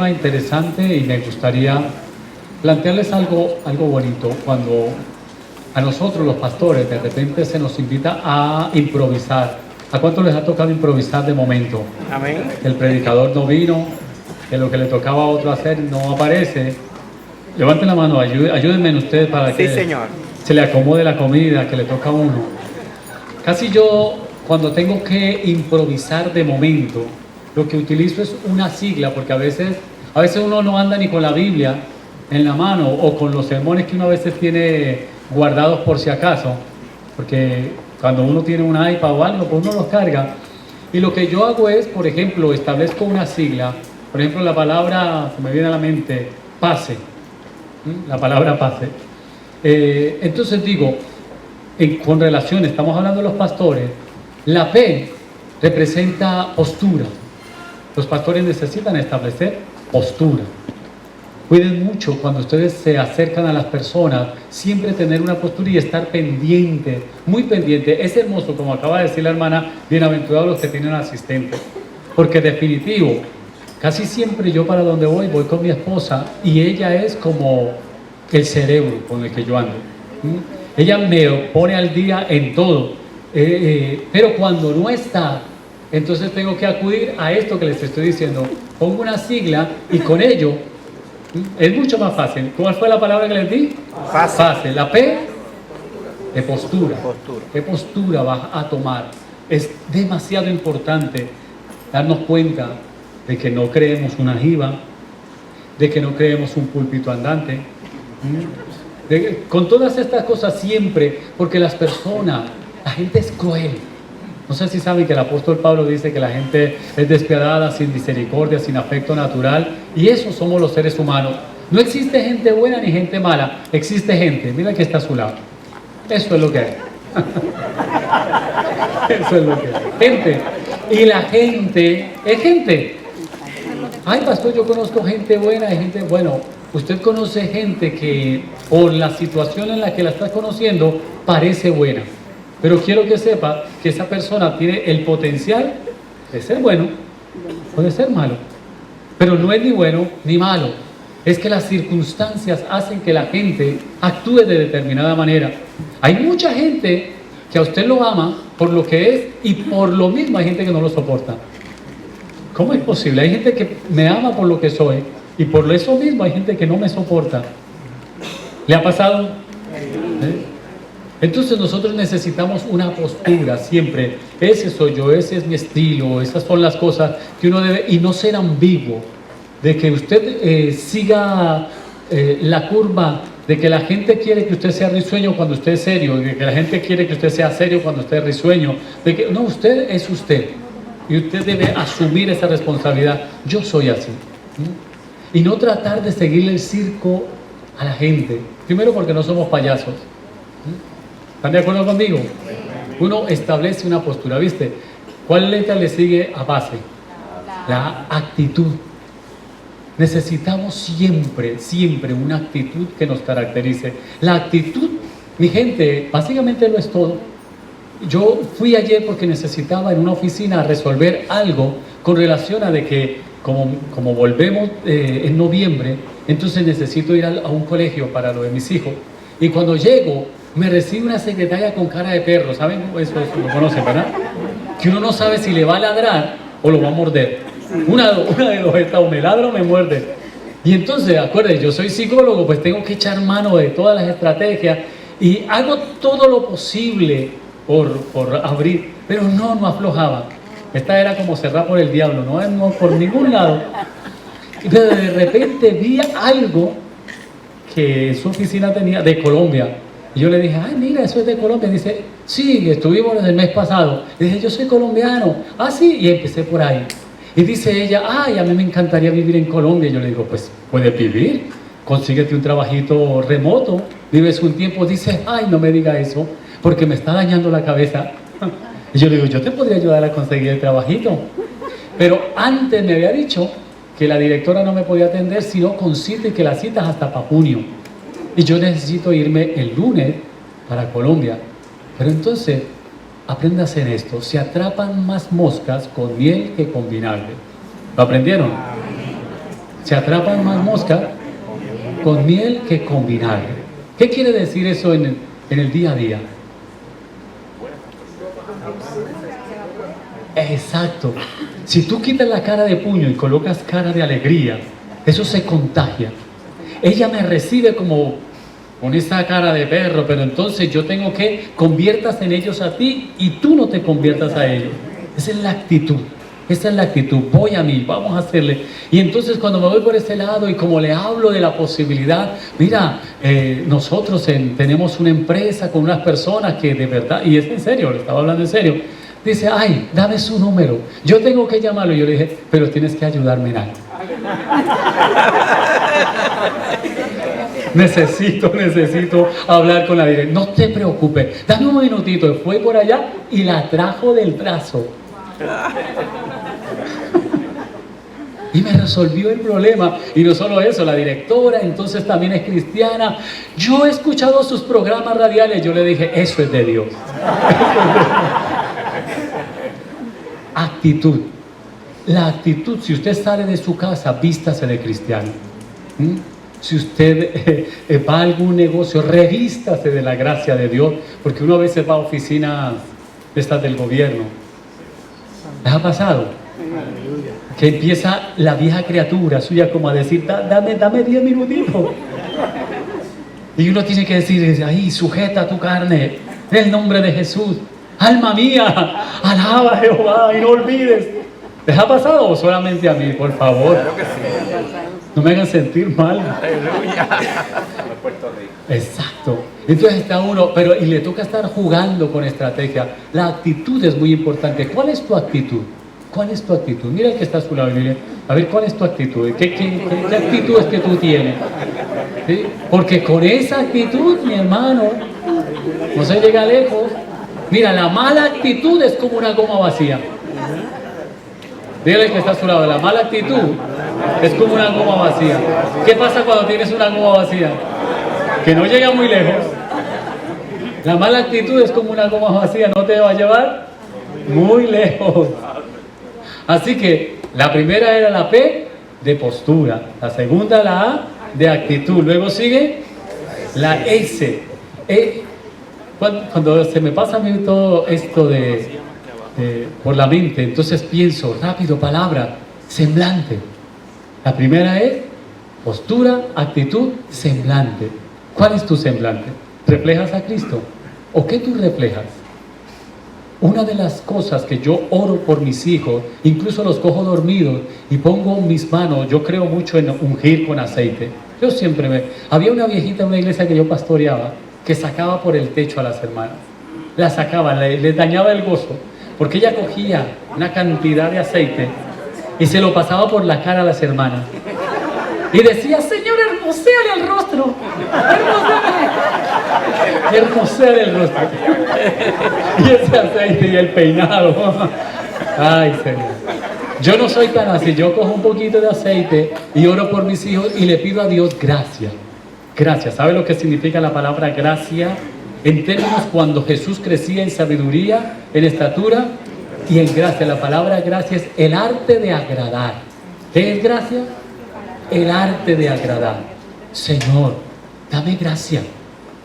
tema interesante y me gustaría plantearles algo bonito. Cuando a nosotros los pastores de repente se nos invita a improvisar. ¿A cuánto les ha tocado improvisar de momento? Amén. El predicador no vino, que lo que le tocaba a otro hacer no aparece. Levanten la mano, ayúdenme ustedes para que Señor. se le acomode la comida que le toca a uno. Casi yo, cuando tengo que improvisar de momento, lo que utilizo es una sigla, porque a veces uno no anda ni con la Biblia en la mano o con los sermones que uno a veces tiene guardados por si acaso, porque cuando uno tiene un iPad o algo, pues uno los carga. Y lo que yo hago es, por ejemplo, establezco una sigla, por ejemplo, la palabra, que me viene a la mente, pase, la palabra pase. Entonces digo, con relación, estamos hablando de los pastores, la P representa postura. Los pastores necesitan establecer postura. Cuiden mucho cuando ustedes se acercan a las personas, siempre tener una postura y estar pendiente, muy pendiente. Es hermoso, como acaba de decir la hermana, bienaventurados los que tienen asistentes. Porque definitivo, casi siempre yo para donde voy con mi esposa y ella es como el cerebro con el que yo ando. Ella me pone al día en todo, pero cuando no está, entonces tengo que acudir a esto que les estoy diciendo. Pongo una sigla y con ello es mucho más fácil. ¿Cuál fue la palabra que les di? Fácil. La P de postura. ¿Qué postura vas a tomar? Es demasiado importante darnos cuenta de que no creemos una jiba, de que no creemos un púlpito andante. Con todas estas cosas siempre, porque las personas, la gente es cruel. No sé si saben que el apóstol Pablo dice que la gente es despiadada, sin misericordia, sin afecto natural, y eso somos los seres humanos. No existe gente buena ni gente mala, existe gente. Mira que está a su lado. Eso es lo que hay. Eso es lo que hay. Gente. Y la gente es gente. Ay, pastor, yo conozco gente buena y gente... Bueno, usted conoce gente que por la situación en la que la está conociendo parece buena. Pero quiero que sepa que esa persona tiene el potencial de ser bueno o de ser malo. Pero no es ni bueno ni malo. Es que las circunstancias hacen que la gente actúe de determinada manera. Hay mucha gente que a usted lo ama por lo que es y por lo mismo hay gente que no lo soporta. ¿Cómo es posible? Hay gente que me ama por lo que soy y por eso mismo hay gente que no me soporta. ¿Le ha pasado? Entonces nosotros necesitamos una postura siempre. Ese soy yo, ese es mi estilo, esas son las cosas que uno debe, y no ser ambiguo, de que usted siga la curva, de que la gente quiere que usted sea risueño cuando usted es serio, de que la gente quiere que usted sea serio cuando usted es risueño, de que no, usted es usted, y usted debe asumir esa responsabilidad. Yo soy así. Y no tratar de seguirle el circo a la gente, primero porque no somos payasos. ¿Están de acuerdo conmigo? Uno establece una postura, ¿viste? ¿Cuál letra le sigue a base? La actitud. Necesitamos siempre una actitud que nos caracterice. La actitud, mi gente, básicamente lo es todo. Yo fui ayer porque necesitaba en una oficina resolver algo con relación a de que como volvemos en noviembre, entonces necesito ir a un colegio para lo de mis hijos. Y cuando llego, me recibe una secretaria con cara de perro. ¿Saben? Eso lo conocen, ¿verdad? Que uno no sabe si le va a ladrar o lo va a morder. Una de dos está, o me ladra o me muerde. Y entonces, acuérdense, yo soy psicólogo, pues tengo que echar mano de todas las estrategias y hago todo lo posible por abrir, pero no aflojaba. Esta era como cerrar por el diablo, no por ningún lado. Y de repente vi algo que su oficina tenía de Colombia. Y yo le dije, ay, mira, eso es de Colombia. Y dice, sí, estuvimos desde el mes pasado. Y dije, yo soy colombiano. Ah, sí, y empecé por ahí. Y dice ella, ay, a mí me encantaría vivir en Colombia. Y yo le digo, pues, puedes vivir, consíguete un trabajito remoto, vives un tiempo. Dice, ay, no me diga eso, porque me está dañando la cabeza. Y yo le digo, yo te podría ayudar a conseguir el trabajito. Pero antes me había dicho que la directora no me podía atender sino con cita y que la cita es hasta para junio. Y yo necesito irme el lunes para Colombia. Pero entonces, aprenda a hacer esto. Se atrapan más moscas con miel que con vinagre. ¿Lo aprendieron? Se atrapan más moscas con miel que con vinagre. ¿Qué quiere decir eso en el día a día? Exacto. Si tú quitas la cara de puño y colocas cara de alegría, eso se contagia. Ella me recibe como con esa cara de perro, pero entonces yo tengo que conviertas en ellos a ti y tú no te conviertas a ellos. Esa es la actitud. Esa es la actitud. Voy a mí, vamos a hacerle. Y entonces cuando me voy por ese lado y como le hablo de la posibilidad, mira, nosotros tenemos una empresa con unas personas que de verdad, y es en serio, le estaba hablando en serio, dice, ay, dame su número, yo tengo que llamarlo. Y yo le dije, pero tienes que ayudarme en algo. Necesito hablar con la directora. No te preocupes, dame un minutito. Fue por allá y la trajo del brazo. Y me resolvió el problema. Y no solo eso, la directora entonces también es cristiana. Yo he escuchado sus programas radiales. Yo le dije, eso es de Dios. Actitud. La actitud, si usted sale de su casa, vístase de cristiano. Si usted va a algún negocio, revístase de la gracia de Dios, porque uno a veces va a oficinas estas del gobierno. ¿Les ha pasado? Que empieza la vieja criatura suya como a decir, dame 10 minutitos. Y uno tiene que decir, ahí, sujeta tu carne, en el nombre de Jesús. Alma mía, alaba a Jehová y no olvides. ¿Les ha pasado o solamente a mí, por favor? Claro que sí. No me hagan sentir mal. Aleluya. Exacto. Entonces está uno, y le toca estar jugando con estrategia. La actitud es muy importante. ¿Cuál es tu actitud? ¿Cuál es tu actitud? Mira el que está a su lado y dile, a ver, ¿cuál es tu actitud? ¿Qué actitud es que tú tienes? ¿Sí? Porque con esa actitud, mi hermano, no se llega lejos. Mira, la mala actitud es como una goma vacía. Dígale que está a su lado, la mala actitud es como una goma vacía. ¿Qué pasa cuando tienes una goma vacía? Que no llega muy lejos. La mala actitud es como una goma vacía, no te va a llevar muy lejos. Así que la primera era la P de postura, la segunda la A de actitud, luego sigue la S. Cuando se me pasa a mí todo esto por la mente, entonces pienso rápido, palabra, semblante. La primera es postura, actitud, semblante. ¿Cuál es tu semblante? ¿Reflejas a Cristo? ¿O qué tú reflejas? Una de las cosas que yo oro por mis hijos, incluso los cojo dormidos y pongo mis manos, yo creo mucho en ungir con aceite. Yo siempre había una viejita en una iglesia que yo pastoreaba que sacaba por el techo a las hermanas. La sacaba, les dañaba el gozo, porque ella cogía una cantidad de aceite y se lo pasaba por la cara a las hermanas. Y decía, Señor, hermoséale el rostro. Hermoséale el rostro. Y ese aceite y el peinado. Ay, Señor. Yo no soy tan así. Yo cojo un poquito de aceite y oro por mis hijos y le pido a Dios gracia. Gracia. ¿Sabe lo que significa la palabra gracia? En términos cuando Jesús crecía en sabiduría, en estatura y en gracia. La palabra gracia es el arte de agradar. ¿Qué es gracia? El arte de agradar. Señor, dame gracia.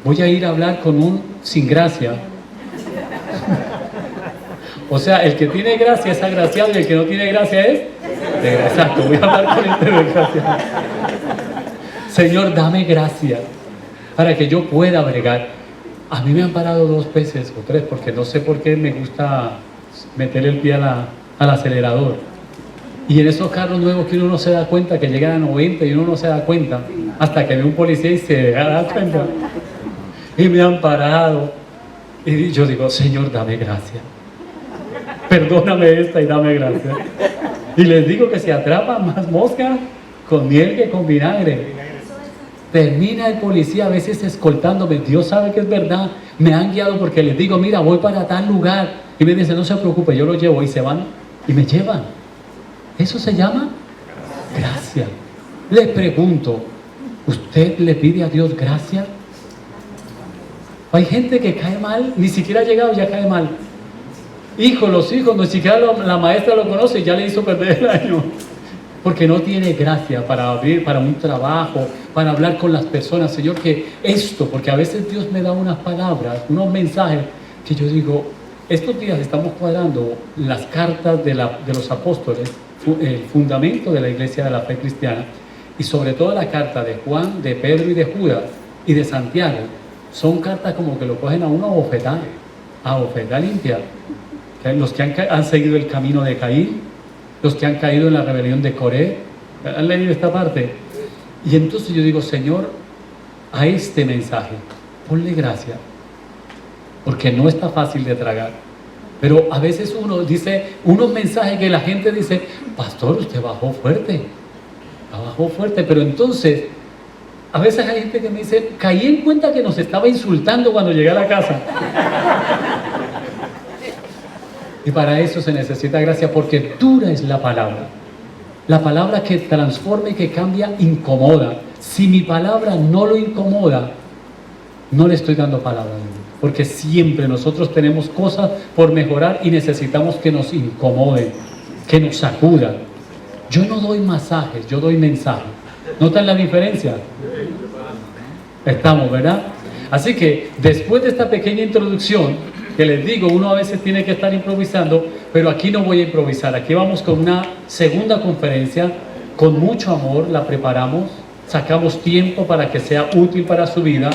Voy a ir a hablar con un sin gracia. O sea, el que tiene gracia es agraciado y el que no tiene gracia es exacto, voy a hablar con el de gracia. Señor, dame gracia para que yo pueda bregar. A mí me han parado 2 veces o 3 porque no sé por qué me gusta meter el pie al acelerador. Y en esos carros nuevos que uno no se da cuenta, que llegan a 90 y uno no se da cuenta, hasta que ve un policía y se da cuenta. Y me han parado. Y yo digo, Señor, dame gracia. Perdóname esta y dame gracia. Y les digo que se atrapan más moscas con miel que con vinagre. Termina el policía a veces escoltándome. Dios sabe que es verdad. Me han guiado porque les digo, mira, voy para tal lugar. Y me dicen, no se preocupe, yo lo llevo. Y se van y me llevan. Eso se llama gracia. Le pregunto, ¿usted le pide a Dios gracia? Hay gente que cae mal, ni siquiera ha llegado y ya cae mal. Los hijos, ni siquiera la maestra lo conoce y ya le hizo perder el año. porque no tiene gracia para abrir, para un trabajo, para hablar con las personas. Señor, que esto, porque a veces Dios me da unas palabras, unos mensajes que yo digo, estos días estamos cuadrando las cartas de los apóstoles, el fundamento de la iglesia de la fe cristiana, y sobre todo la carta de Juan, de Pedro y de Judas y de Santiago. Son cartas como que lo cogen a uno a bofetar limpia. Los que han seguido el camino de Caín, los que han caído en la rebelión de Coré, han leído esta parte. Y entonces yo digo, Señor, a este mensaje, ponle gracia, porque no está fácil de tragar. Pero a veces uno dice unos mensajes que la gente dice, pastor, usted bajó fuerte, pero entonces, a veces hay gente que me dice, caí en cuenta que nos estaba insultando cuando llegué a la casa. Y para eso se necesita gracia, porque dura es la palabra que transforma y que cambia, incomoda. Si mi palabra no lo incomoda, no le estoy dando palabra a Dios, porque siempre nosotros tenemos cosas por mejorar y necesitamos que nos incomoden, que nos sacudan. Yo no doy masajes, yo doy mensajes. ¿Notan la diferencia? Estamos, ¿verdad? Así que después de esta pequeña introducción, que les digo, uno a veces tiene que estar improvisando, pero aquí no voy a improvisar. Aquí vamos con una segunda conferencia, con mucho amor, la preparamos, sacamos tiempo para que sea útil para su vida.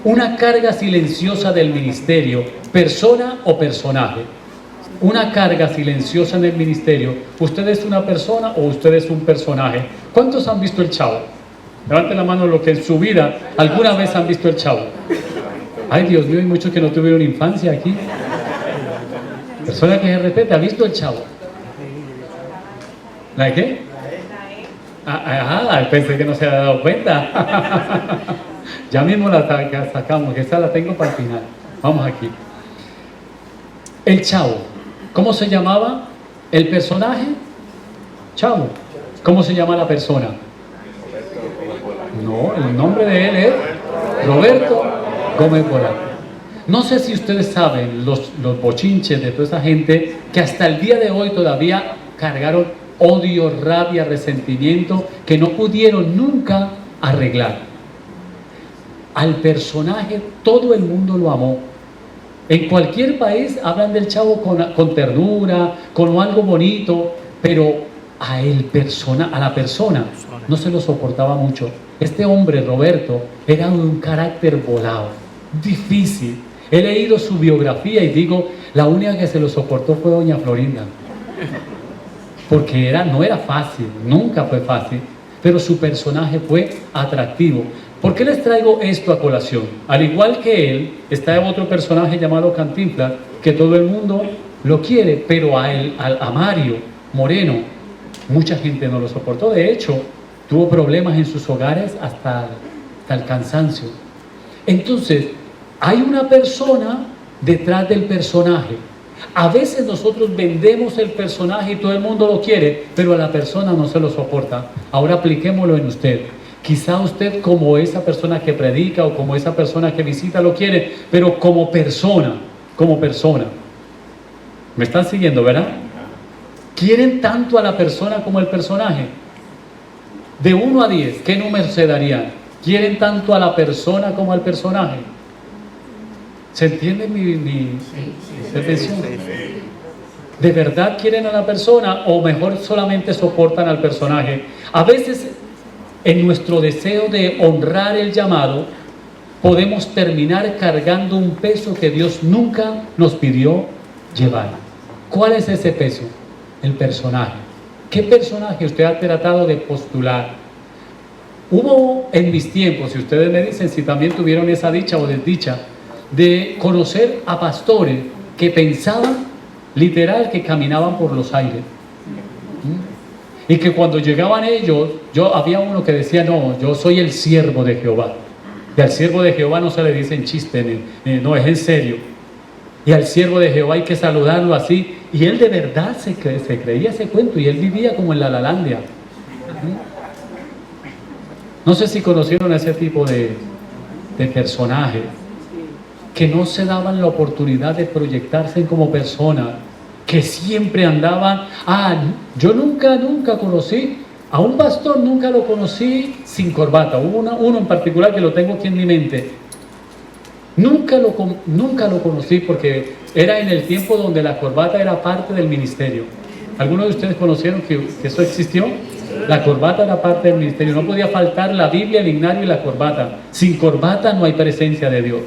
Una carga silenciosa del ministerio, persona o personaje. Una carga silenciosa en el ministerio. ¿Usted es una persona o usted es un personaje? ¿Cuántos han visto el Chavo? Levanten la mano los que en su vida alguna vez han visto el Chavo. Ay, Dios mío, hay muchos que no tuvieron infancia aquí. Persona que se respeta, ¿ha visto el Chavo? ¿La qué? Pensé que no se había dado cuenta. Ya mismo la sacamos, que esa la tengo para el final. Vamos aquí. El Chavo. ¿Cómo se llamaba el personaje? Chavo. ¿Cómo se llama la persona? No, el nombre de él es Roberto Gómez Bolaño. No sé si ustedes saben los bochinches de toda esa gente que hasta el día de hoy todavía cargaron odio, rabia, resentimiento, que no pudieron nunca arreglar. Al personaje todo el mundo lo amó. En cualquier país hablan del Chavo con ternura, con algo bonito, pero a la persona no se lo soportaba mucho. Este hombre, Roberto, era de un carácter volado, difícil. He leído su biografía y digo, la única que se lo soportó fue doña Florinda. Porque no era fácil, nunca fue fácil, pero su personaje fue atractivo. ¿Por qué les traigo esto a colación? Al igual que él, está otro personaje llamado Cantinflas, que todo el mundo lo quiere, pero a Mario Moreno, mucha gente no lo soportó. De hecho, tuvo problemas en sus hogares hasta el cansancio. Entonces, hay una persona detrás del personaje. A veces nosotros vendemos el personaje y todo el mundo lo quiere, pero a la persona no se lo soporta. Ahora apliquémoslo en usted. Quizá usted, como esa persona que predica o como esa persona que visita, lo quiere, pero como persona. ¿Me están siguiendo, verdad? ¿Quieren tanto a la persona como el personaje? De 1 a 10, ¿qué número se darían? ¿Quieren tanto a la persona como al personaje? ¿Se entiende mi intención? ¿De verdad quieren a la persona o mejor solamente soportan al personaje? A veces, en nuestro deseo de honrar el llamado, podemos terminar cargando un peso que Dios nunca nos pidió llevar. ¿Cuál es ese peso? El personaje. ¿Qué personaje usted ha tratado de postular? Hubo en mis tiempos, si ustedes me dicen si también tuvieron esa dicha o desdicha, de conocer a pastores que pensaban literal que caminaban por los aires. Y que cuando llegaban ellos, había uno que decía, no, yo soy el siervo de Jehová. Y al siervo de Jehová no se le dice en chiste, no, es en serio. Y al siervo de Jehová hay que saludarlo así. Y él de verdad se creía ese cuento y él vivía como en la Lalandia. No sé si conocieron a ese tipo de personajes que no se daban la oportunidad de proyectarse como personas, que siempre andaban, yo nunca conocí A un pastor nunca lo conocí sin corbata. Hubo uno en particular que lo tengo aquí en mi mente. Nunca lo conocí porque era en el tiempo donde la corbata era parte del ministerio. ¿Algunos de ustedes conocieron que eso existió? La corbata era parte del ministerio. No podía faltar la Biblia, el himnario y la corbata. Sin corbata no hay presencia de Dios.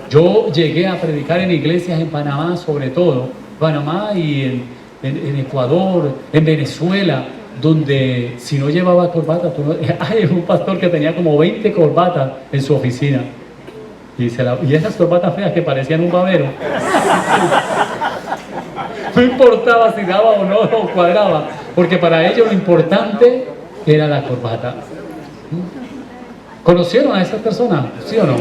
Yo llegué a predicar en iglesias en Panamá, sobre todo. Panamá y en Ecuador, en Venezuela, donde si no llevaba corbata, hay un pastor que tenía como 20 corbatas en su oficina. Y esas corbatas feas que parecían un babero. No importaba si daba o no o cuadraba, porque para ellos lo importante era la corbata. ¿Conocieron a esas personas? ¿Sí o no?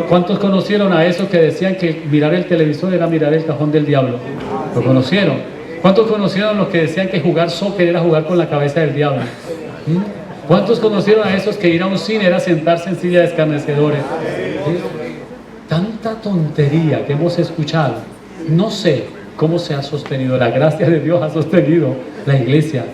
¿Cuántos conocieron a esos que decían que mirar el televisor era mirar el cajón del diablo? ¿Lo conocieron? ¿Cuántos conocieron a los que decían que jugar soccer era jugar con la cabeza del diablo? ¿Cuántos conocieron a esos que ir a un cine era sentarse en silla de escarnecedores? Tanta tontería que hemos escuchado. No sé cómo se ha sostenido, la gracia de Dios ha sostenido la iglesia.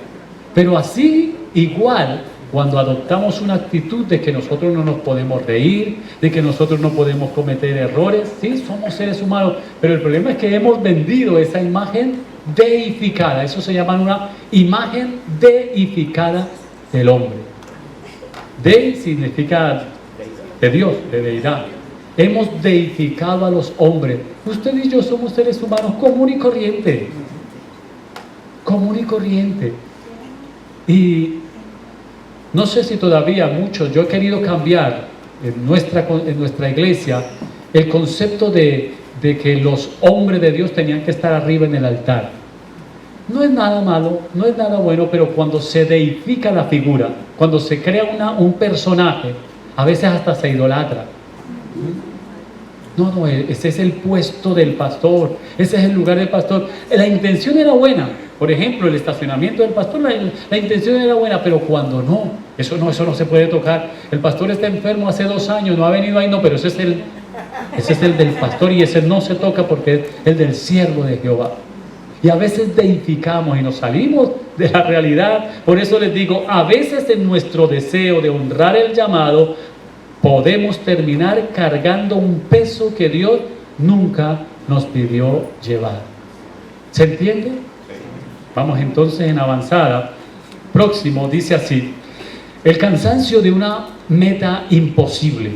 Pero así, igual, cuando adoptamos una actitud de que nosotros no nos podemos reír, de que nosotros no podemos cometer errores, sí, somos seres humanos, pero el problema es que hemos vendido esa imagen deificada. Eso se llama una imagen deificada del hombre. Dei significa de Dios, de deidad. Hemos deificado a los hombres. Usted y yo somos seres humanos común y corriente. Común y corriente. Y no sé si todavía muchos, yo he querido cambiar en nuestra iglesia el concepto de que los hombres de Dios tenían que estar arriba en el altar. No es nada malo, no es nada bueno, pero cuando se deifica la figura, cuando se crea un personaje, a veces hasta se idolatra. No, ese es el puesto del pastor, ese es el lugar del pastor. La intención era buena. Por ejemplo, el estacionamiento del pastor, la intención era buena, pero cuando eso no se puede tocar. El pastor está enfermo hace 2 años, no ha venido ahí, no, pero ese es el del pastor y ese no se toca porque es el del siervo de Jehová. Y a veces deificamos y nos salimos de la realidad. Por eso les digo, a veces en nuestro deseo de honrar el llamado, podemos terminar cargando un peso que Dios nunca nos pidió llevar. ¿Se entiende? Vamos entonces en avanzada. Próximo dice así: el cansancio de una meta imposible.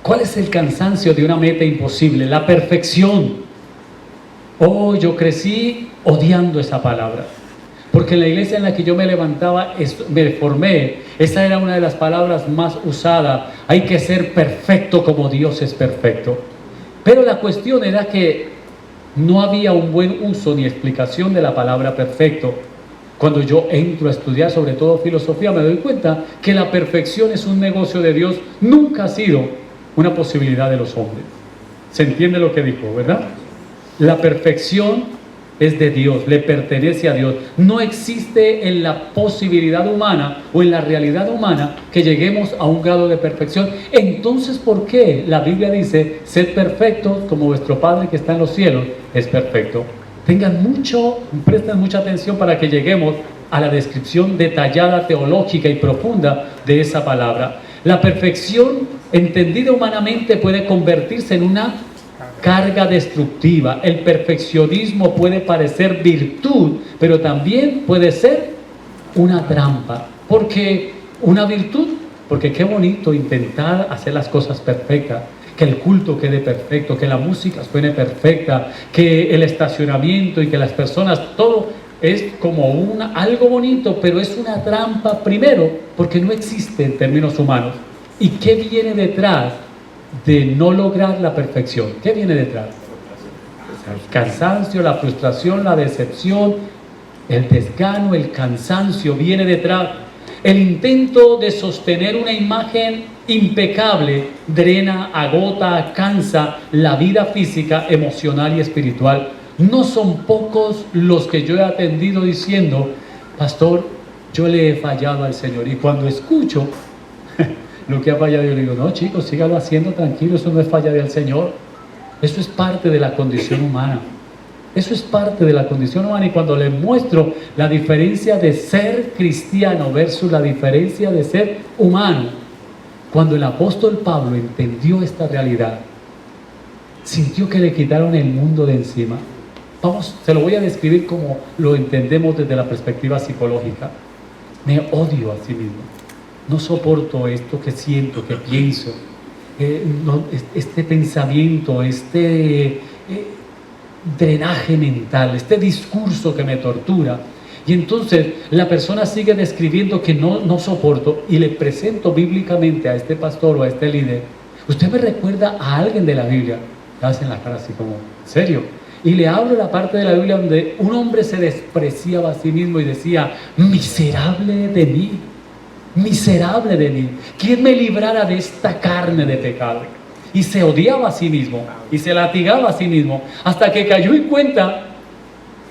¿Cuál es el cansancio de una meta imposible? La perfección. Yo crecí odiando esa palabra, porque en la iglesia en la que yo me levantaba, me formé, esa era una de las palabras más usadas. Hay que ser perfecto como Dios es perfecto. Pero la cuestión era que no había un buen uso ni explicación de la palabra perfecto. Cuando yo entro a estudiar, sobre todo filosofía, me doy cuenta que la perfección es un negocio de Dios, nunca ha sido una posibilidad de los hombres. ¿Se entiende lo que dijo, verdad? La perfección es de Dios, le pertenece a Dios. No existe en la posibilidad humana o en la realidad humana que lleguemos a un grado de perfección. Entonces, ¿por qué la Biblia dice: sed perfectos como vuestro Padre que está en los cielos es perfecto? Presten mucha atención para que lleguemos a la descripción detallada, teológica y profunda de esa palabra. La perfección, entendida humanamente, puede convertirse en una carga destructiva. El perfeccionismo puede parecer virtud, pero también puede ser una trampa. Porque qué bonito intentar hacer las cosas perfectas, que el culto quede perfecto, que la música suene perfecta, que el estacionamiento y que las personas, todo es como algo bonito, pero es una trampa primero, porque no existe en términos humanos. ¿Y qué viene detrás de no lograr la perfección? ¿Qué viene detrás? El cansancio, la frustración, la decepción, el desgano, el cansancio viene detrás. El intento de sostener una imagen impecable drena, agota, cansa la vida física, emocional y espiritual. No son pocos los que yo he atendido diciendo: pastor, yo le he fallado al Señor. Y cuando escucho lo que ha fallado, yo le digo: no, chicos, sígalo haciendo tranquilo, eso no es falla del Señor. Eso es parte de la condición humana. Eso es parte de la condición humana. Y cuando les muestro la diferencia de ser cristiano versus la diferencia de ser humano, cuando el apóstol Pablo entendió esta realidad, sintió que le quitaron el mundo de encima. Vamos, se lo voy a describir como lo entendemos desde la perspectiva psicológica. Me odio a sí mismo. No soporto esto que siento, que pienso. Este pensamiento, drenaje mental, este discurso que me tortura. Y entonces la persona sigue describiendo que no soporto, y le presento bíblicamente a este pastor o a este líder: ¿usted me recuerda a alguien de la Biblia? Le hacen la cara así como, ¿en serio? Y le hablo la parte de la Biblia donde un hombre se despreciaba a sí mismo y decía: miserable de mí, miserable de mí, ¿quién me librara de esta carne de pecado? Y se odiaba a sí mismo y se latigaba a sí mismo, hasta que cayó en cuenta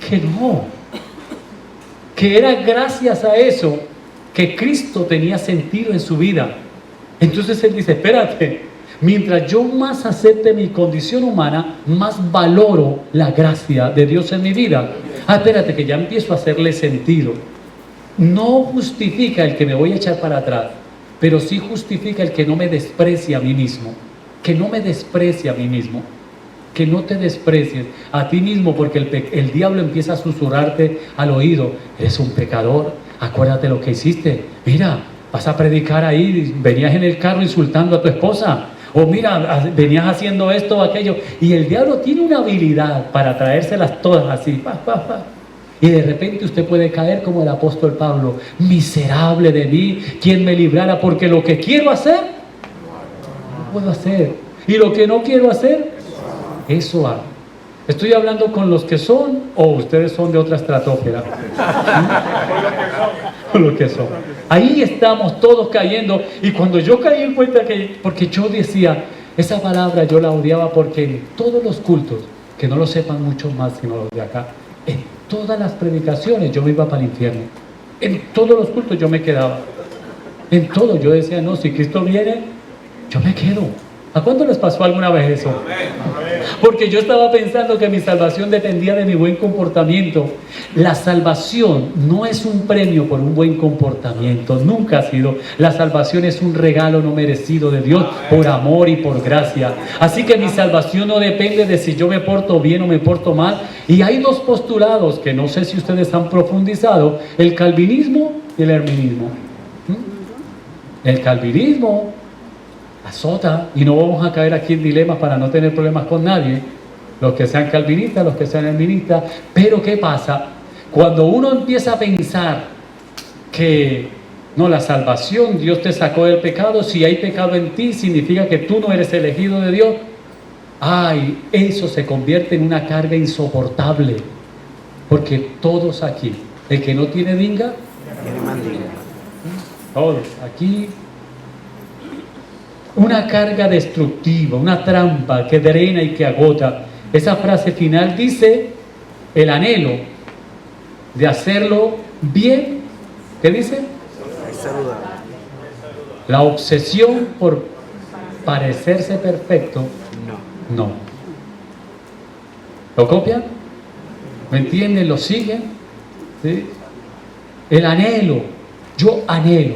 que no, que era gracias a eso que Cristo tenía sentido en su vida. Entonces él dice: espérate, mientras yo más acepte mi condición humana, más valoro la gracia de Dios en mi vida. Espérate, que ya empiezo a hacerle sentido. No justifica el que me voy a echar para atrás, pero sí justifica el que no me desprecie a mí mismo. Que no me desprecie a mí mismo. Que no te desprecies a ti mismo, porque el diablo empieza a susurrarte al oído: eres un pecador, acuérdate lo que hiciste. Mira, vas a predicar ahí, venías en el carro insultando a tu esposa. O mira, venías haciendo esto o aquello. Y el diablo tiene una habilidad para traérselas todas así. Y de repente usted puede caer como el apóstol Pablo: miserable de mí, ¿quién me librara? Porque lo que quiero hacer, no puedo hacer. Y lo que no quiero hacer, eso hago. Estoy hablando con los que son, o ustedes son de otra estratosfera. Con lo que son. Ahí estamos todos cayendo. Y cuando yo caí en cuenta que, porque yo decía, esa palabra yo la odiaba, porque en todos los cultos, que no lo sepan muchos más sino los de acá, en todas las predicaciones yo me iba para el infierno. En todos los cultos yo me quedaba. En todo yo decía: no, si Cristo viene, yo me quedo. ¿A cuánto les pasó alguna vez eso? Porque yo estaba pensando que mi salvación dependía de mi buen comportamiento. La salvación no es un premio por un buen comportamiento, nunca ha sido. La salvación es un regalo no merecido de Dios por amor y por gracia. Así que mi salvación no depende de si yo me porto bien o me porto mal. Y hay dos postulados que no sé si ustedes han profundizado: el calvinismo y el arminianismo. El calvinismo azota, y no vamos a caer aquí en dilemas para no tener problemas con nadie, los que sean calvinistas, los que sean arminianistas. Pero ¿qué pasa? Cuando uno empieza a pensar que no, la salvación, Dios te sacó del pecado, si hay pecado en ti significa que tú no eres elegido de Dios, ay, eso se convierte en una carga insoportable, porque todos aquí, el que no tiene dinga, todos aquí, una carga destructiva, una trampa que drena y que agota. Esa frase final dice: el anhelo de hacerlo bien, ¿qué dice? La obsesión por parecerse perfecto, no. ¿Lo copian? ¿Me entienden? ¿Lo siguen? ¿Sí? El anhelo, yo anhelo,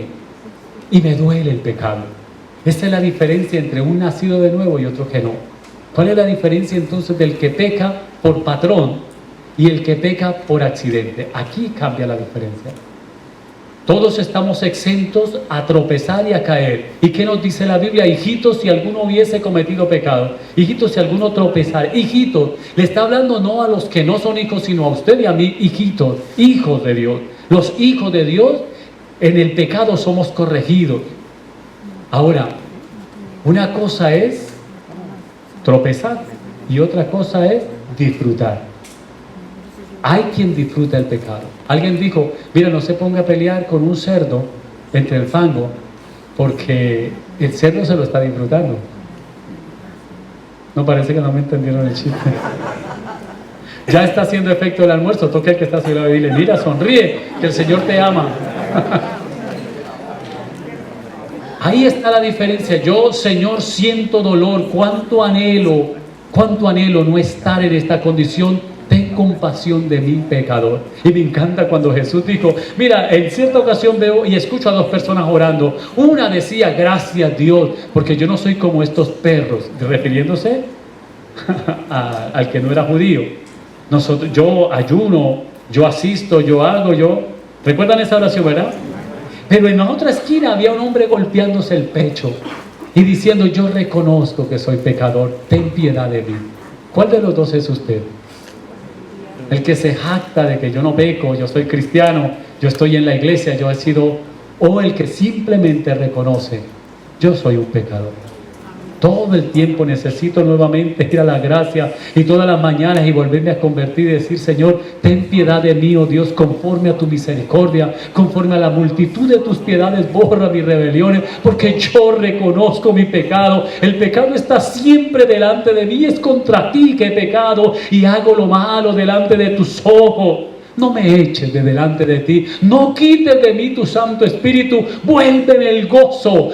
y me duele el pecado. Esa es la diferencia entre un nacido de nuevo y otro que no. ¿Cuál es la diferencia entonces del que peca por patrón y el que peca por accidente? Aquí cambia la diferencia. Todos estamos exentos a tropezar y a caer. ¿Y qué nos dice la Biblia? Hijitos, si alguno hubiese cometido pecado, hijitos, si alguno tropezara, hijitos, le está hablando no a los que no son hijos, sino a usted y a mí, hijitos, hijos de Dios. Los hijos de Dios, en el pecado somos corregidos. Ahora, una cosa es tropezar y otra cosa es disfrutar. Hay quien disfruta el pecado. Alguien dijo: mira, no se ponga a pelear con un cerdo entre el fango, porque el cerdo se lo está disfrutando. No, parece que no me entendieron el chiste. Ya está haciendo efecto el almuerzo. Toca el que está a su lado y dile: mira, sonríe, que el Señor te ama. Ahí está la diferencia. Yo, Señor, siento dolor. Cuánto anhelo no estar en esta condición. Tengo compasión de mi pecador. Y me encanta cuando Jesús dijo, mira, en cierta ocasión veo y escucho a dos personas orando. Una decía, gracias Dios, porque yo no soy como estos perros, refiriéndose al que no era judío. Yo ayuno, yo asisto, yo hago, ¿recuerdan esa oración, verdad? Pero en la otra esquina había un hombre golpeándose el pecho y diciendo, yo reconozco que soy pecador, ten piedad de mí. ¿Cuál de los dos es usted? El que se jacta de que yo no peco, yo soy cristiano, yo estoy en la iglesia, yo he sido, o el que simplemente reconoce, yo soy un pecador. Todo el tiempo necesito nuevamente ir a la gracia y todas las mañanas y volverme a convertir y decir, Señor, ten piedad de mí, oh Dios, conforme a tu misericordia, conforme a la multitud de tus piedades, borra mis rebeliones, porque yo reconozco mi pecado. El pecado está siempre delante de mí, es contra ti que he pecado y hago lo malo delante de tus ojos. No me eches de delante de ti, no quites de mí tu Santo Espíritu, vuélveme el gozo,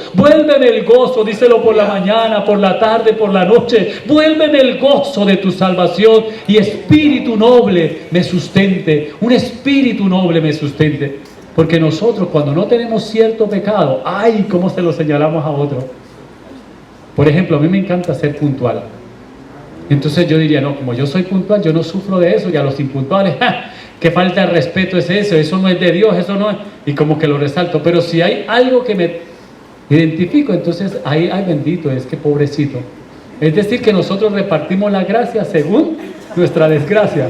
díselo por la mañana, por la tarde, por la noche, vuélveme el gozo de tu salvación y espíritu noble me sustente, un espíritu noble me sustente, porque nosotros cuando no tenemos cierto pecado, ¡ay! ¿Cómo se lo señalamos a otro? Por ejemplo, a mí me encanta ser puntual, entonces yo diría, no, como yo soy puntual, yo no sufro de eso, y a los impuntuales, ¡ja! Qué falta de respeto es eso no es de Dios, eso no es, y como que lo resalto. Pero si hay algo que me identifico, entonces ay bendito, es que pobrecito. Es decir, que nosotros repartimos la gracia según nuestra desgracia.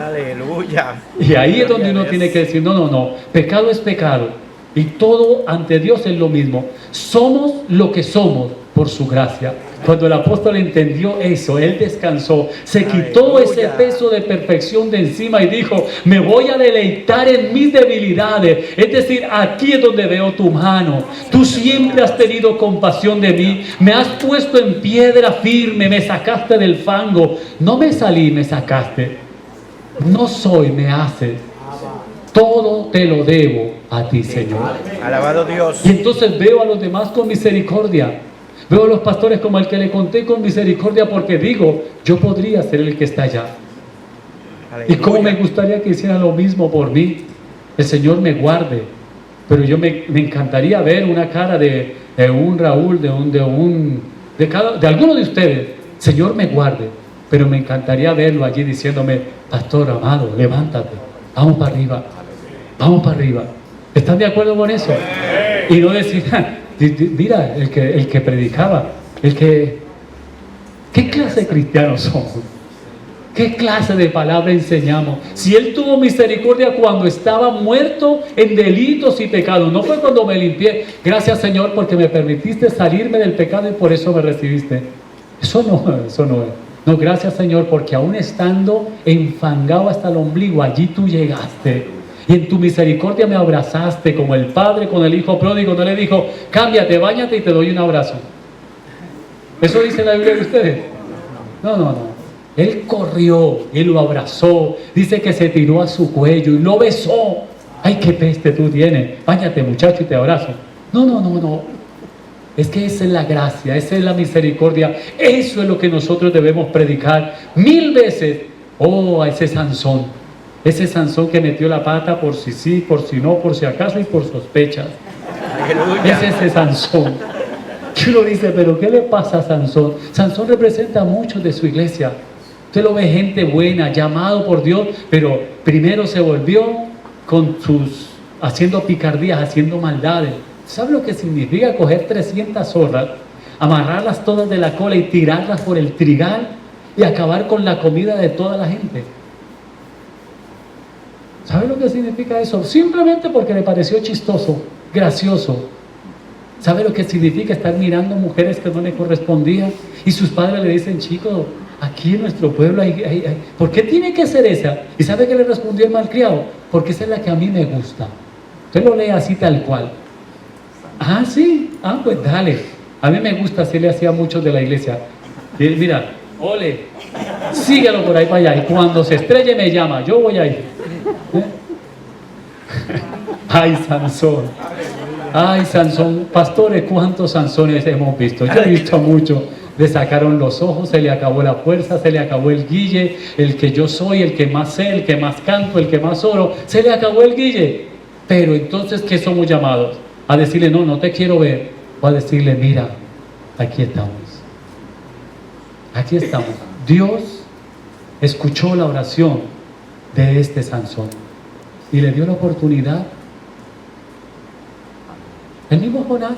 Aleluya. Y ahí es donde uno tiene que decir, no, pecado es pecado, y todo ante Dios es lo mismo. Somos lo que somos por su gracia. Cuando el apóstol entendió eso, él descansó, se quitó ese peso de perfección de encima y dijo, me voy a deleitar en mis debilidades. Es decir, aquí es donde veo tu mano. Tú siempre has tenido compasión de mí, me has puesto en piedra firme, me sacaste del fango. No me salí, me sacaste. No soy, me haces. Todo te lo debo a ti, Señor. Alabado Dios. Y entonces veo a los demás con misericordia. Veo a los pastores como el que le conté con misericordia, porque digo, yo podría ser el que está allá. Aleluya. Y cómo me gustaría que hicieran lo mismo por mí. El Señor me guarde. Pero yo me encantaría ver una cara de un Raúl, de alguno de ustedes. Señor me guarde. Pero me encantaría verlo allí diciéndome, pastor amado, levántate, vamos para arriba, vamos para arriba. ¿Están de acuerdo con eso? Y no decir, mira, el que predicaba, ¿qué clase de cristianos somos? ¿Qué clase de palabra enseñamos? Si Él tuvo misericordia cuando estaba muerto en delitos y pecados, no fue cuando me limpié. Gracias, Señor, porque me permitiste salirme del pecado y por eso me recibiste. Eso no es. No, gracias, Señor, porque aún estando enfangado hasta el ombligo, allí tú llegaste. Y en tu misericordia me abrazaste como el padre con el hijo pródigo. No le dijo, cámbiate, báñate y te doy un abrazo. ¿Eso dice la Biblia de ustedes? No. Él corrió y lo abrazó. Dice que se tiró a su cuello y lo besó. Ay, qué peste tú tienes. Báñate, muchacho, y te abrazo. No. Es que esa es la gracia, esa es la misericordia. Eso es lo que nosotros debemos predicar 1000 veces. Oh, a ese Sansón. Ese Sansón que metió la pata por si sí, por si no, por si acaso y por sospechas. Es ese Sansón. Y uno dice, pero ¿qué le pasa a Sansón? Sansón representa a muchos de su iglesia. Usted lo ve gente buena, llamado por Dios, pero primero se volvió haciendo picardías, haciendo maldades. ¿Sabe lo que significa coger 300 zorras, amarrarlas todas de la cola y tirarlas por el trigal y acabar con la comida de toda la gente? ¿Sabe lo que significa eso? Simplemente porque le pareció chistoso, gracioso. ¿Sabe lo que significa estar mirando mujeres que no le correspondían? Y sus padres le dicen, chico, aquí en nuestro pueblo ¿por qué tiene que ser esa? ¿Y sabe qué le respondió el malcriado? Porque esa es la que a mí me gusta. Usted lo lee así tal cual. Ah, sí, pues dale. A mí me gusta, así le hacía a muchos de la iglesia. Y mira, ole, síguelo por ahí para allá. Y cuando se estrelle me llama, yo voy a ir. Ay, Sansón, pastores, ¿cuántos Sansones hemos visto? Yo he visto mucho, le sacaron los ojos, se le acabó la fuerza, se le acabó el guille, el que yo soy, el que más sé, el que más canto, el que más oro, se le acabó el guille. Pero entonces, ¿qué somos llamados? A decirle, no, no te quiero ver, o a decirle, mira, aquí estamos. Aquí estamos. Dios escuchó la oración de este Sansón y le dio la oportunidad. El mismo Jonás,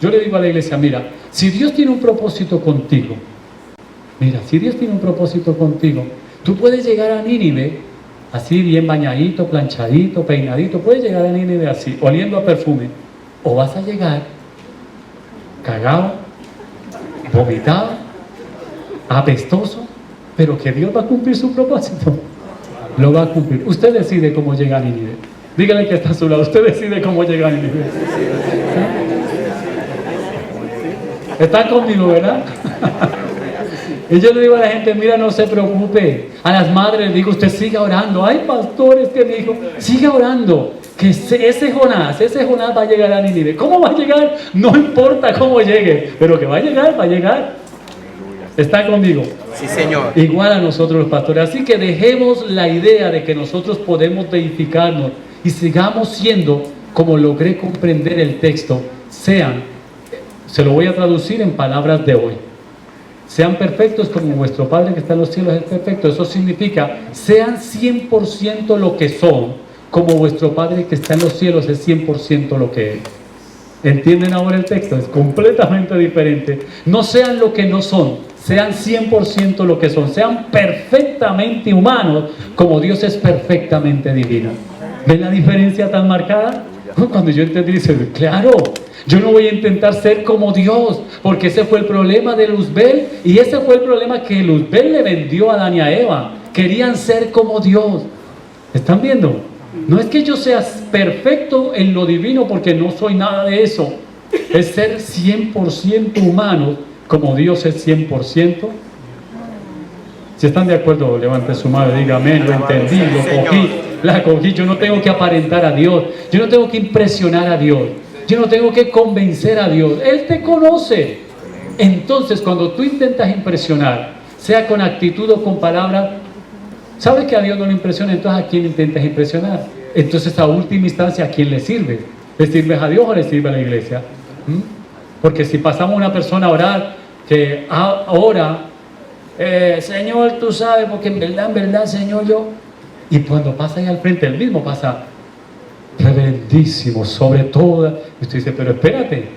yo le digo a la iglesia, mira, si Dios tiene un propósito contigo, mira, si Dios tiene un propósito contigo, tú puedes llegar a Nínive así bien bañadito, planchadito, peinadito, puedes llegar a Nínive así, oliendo a perfume, o vas a llegar cagado, vomitado, apestoso, pero que Dios va a cumplir su propósito. Lo va a cumplir. Usted decide cómo llega a Nínive. Dígale que está a su lado. Usted decide cómo llega a Nínive. ¿Están conmigo, verdad? Y yo le digo a la gente, mira, no se preocupe. A las madres les digo, usted siga orando. Hay pastores que me dijo, siga orando, que ese Jonás va a llegar a Nínive. ¿Cómo va a llegar? No importa cómo llegue, pero que va a llegar, va a llegar. ¿Está conmigo? Sí, Señor. Igual a nosotros los pastores. Así que dejemos la idea de que nosotros podemos deificarnos y sigamos siendo, como logré comprender el texto, sean, se lo voy a traducir en palabras de hoy, sean perfectos como vuestro Padre que está en los cielos es perfecto. Eso significa, sean 100% lo que son, como vuestro Padre que está en los cielos es 100% lo que es. ¿Entienden ahora el texto? Es completamente diferente. No sean lo que no son, sean 100% lo que son, sean perfectamente humanos como Dios es perfectamente divino. ¿Ven la diferencia tan marcada? Cuando yo entendí, dice, claro, yo no voy a intentar ser como Dios, porque ese fue el problema de Luzbel, y ese fue el problema que Luzbel le vendió a Adán y a Eva. Querían ser como Dios. ¿Están viendo? No es que yo sea perfecto en lo divino, porque no soy nada de eso. Es ser 100% humano, como Dios es 100%. Si están de acuerdo, levante su mano y diga amén, lo entendí, lo cogí, la cogí. Yo no tengo que aparentar a Dios, yo no tengo que impresionar a Dios, yo no tengo que convencer a Dios. Él te conoce. Entonces, cuando tú intentas impresionar, sea con actitud o con palabras, sabes que a Dios no le impresiona. Entonces, ¿a quién intentas impresionar? Entonces, a última instancia, ¿a quién le sirve? ¿Le sirves a Dios o le sirve a la iglesia? Porque si pasamos a una persona a orar, que ora, Señor, tú sabes, porque en verdad, Señor, yo... Y cuando pasa ahí al frente, el mismo pasa reverendísimo, sobre todo. Y usted dice, pero espérate.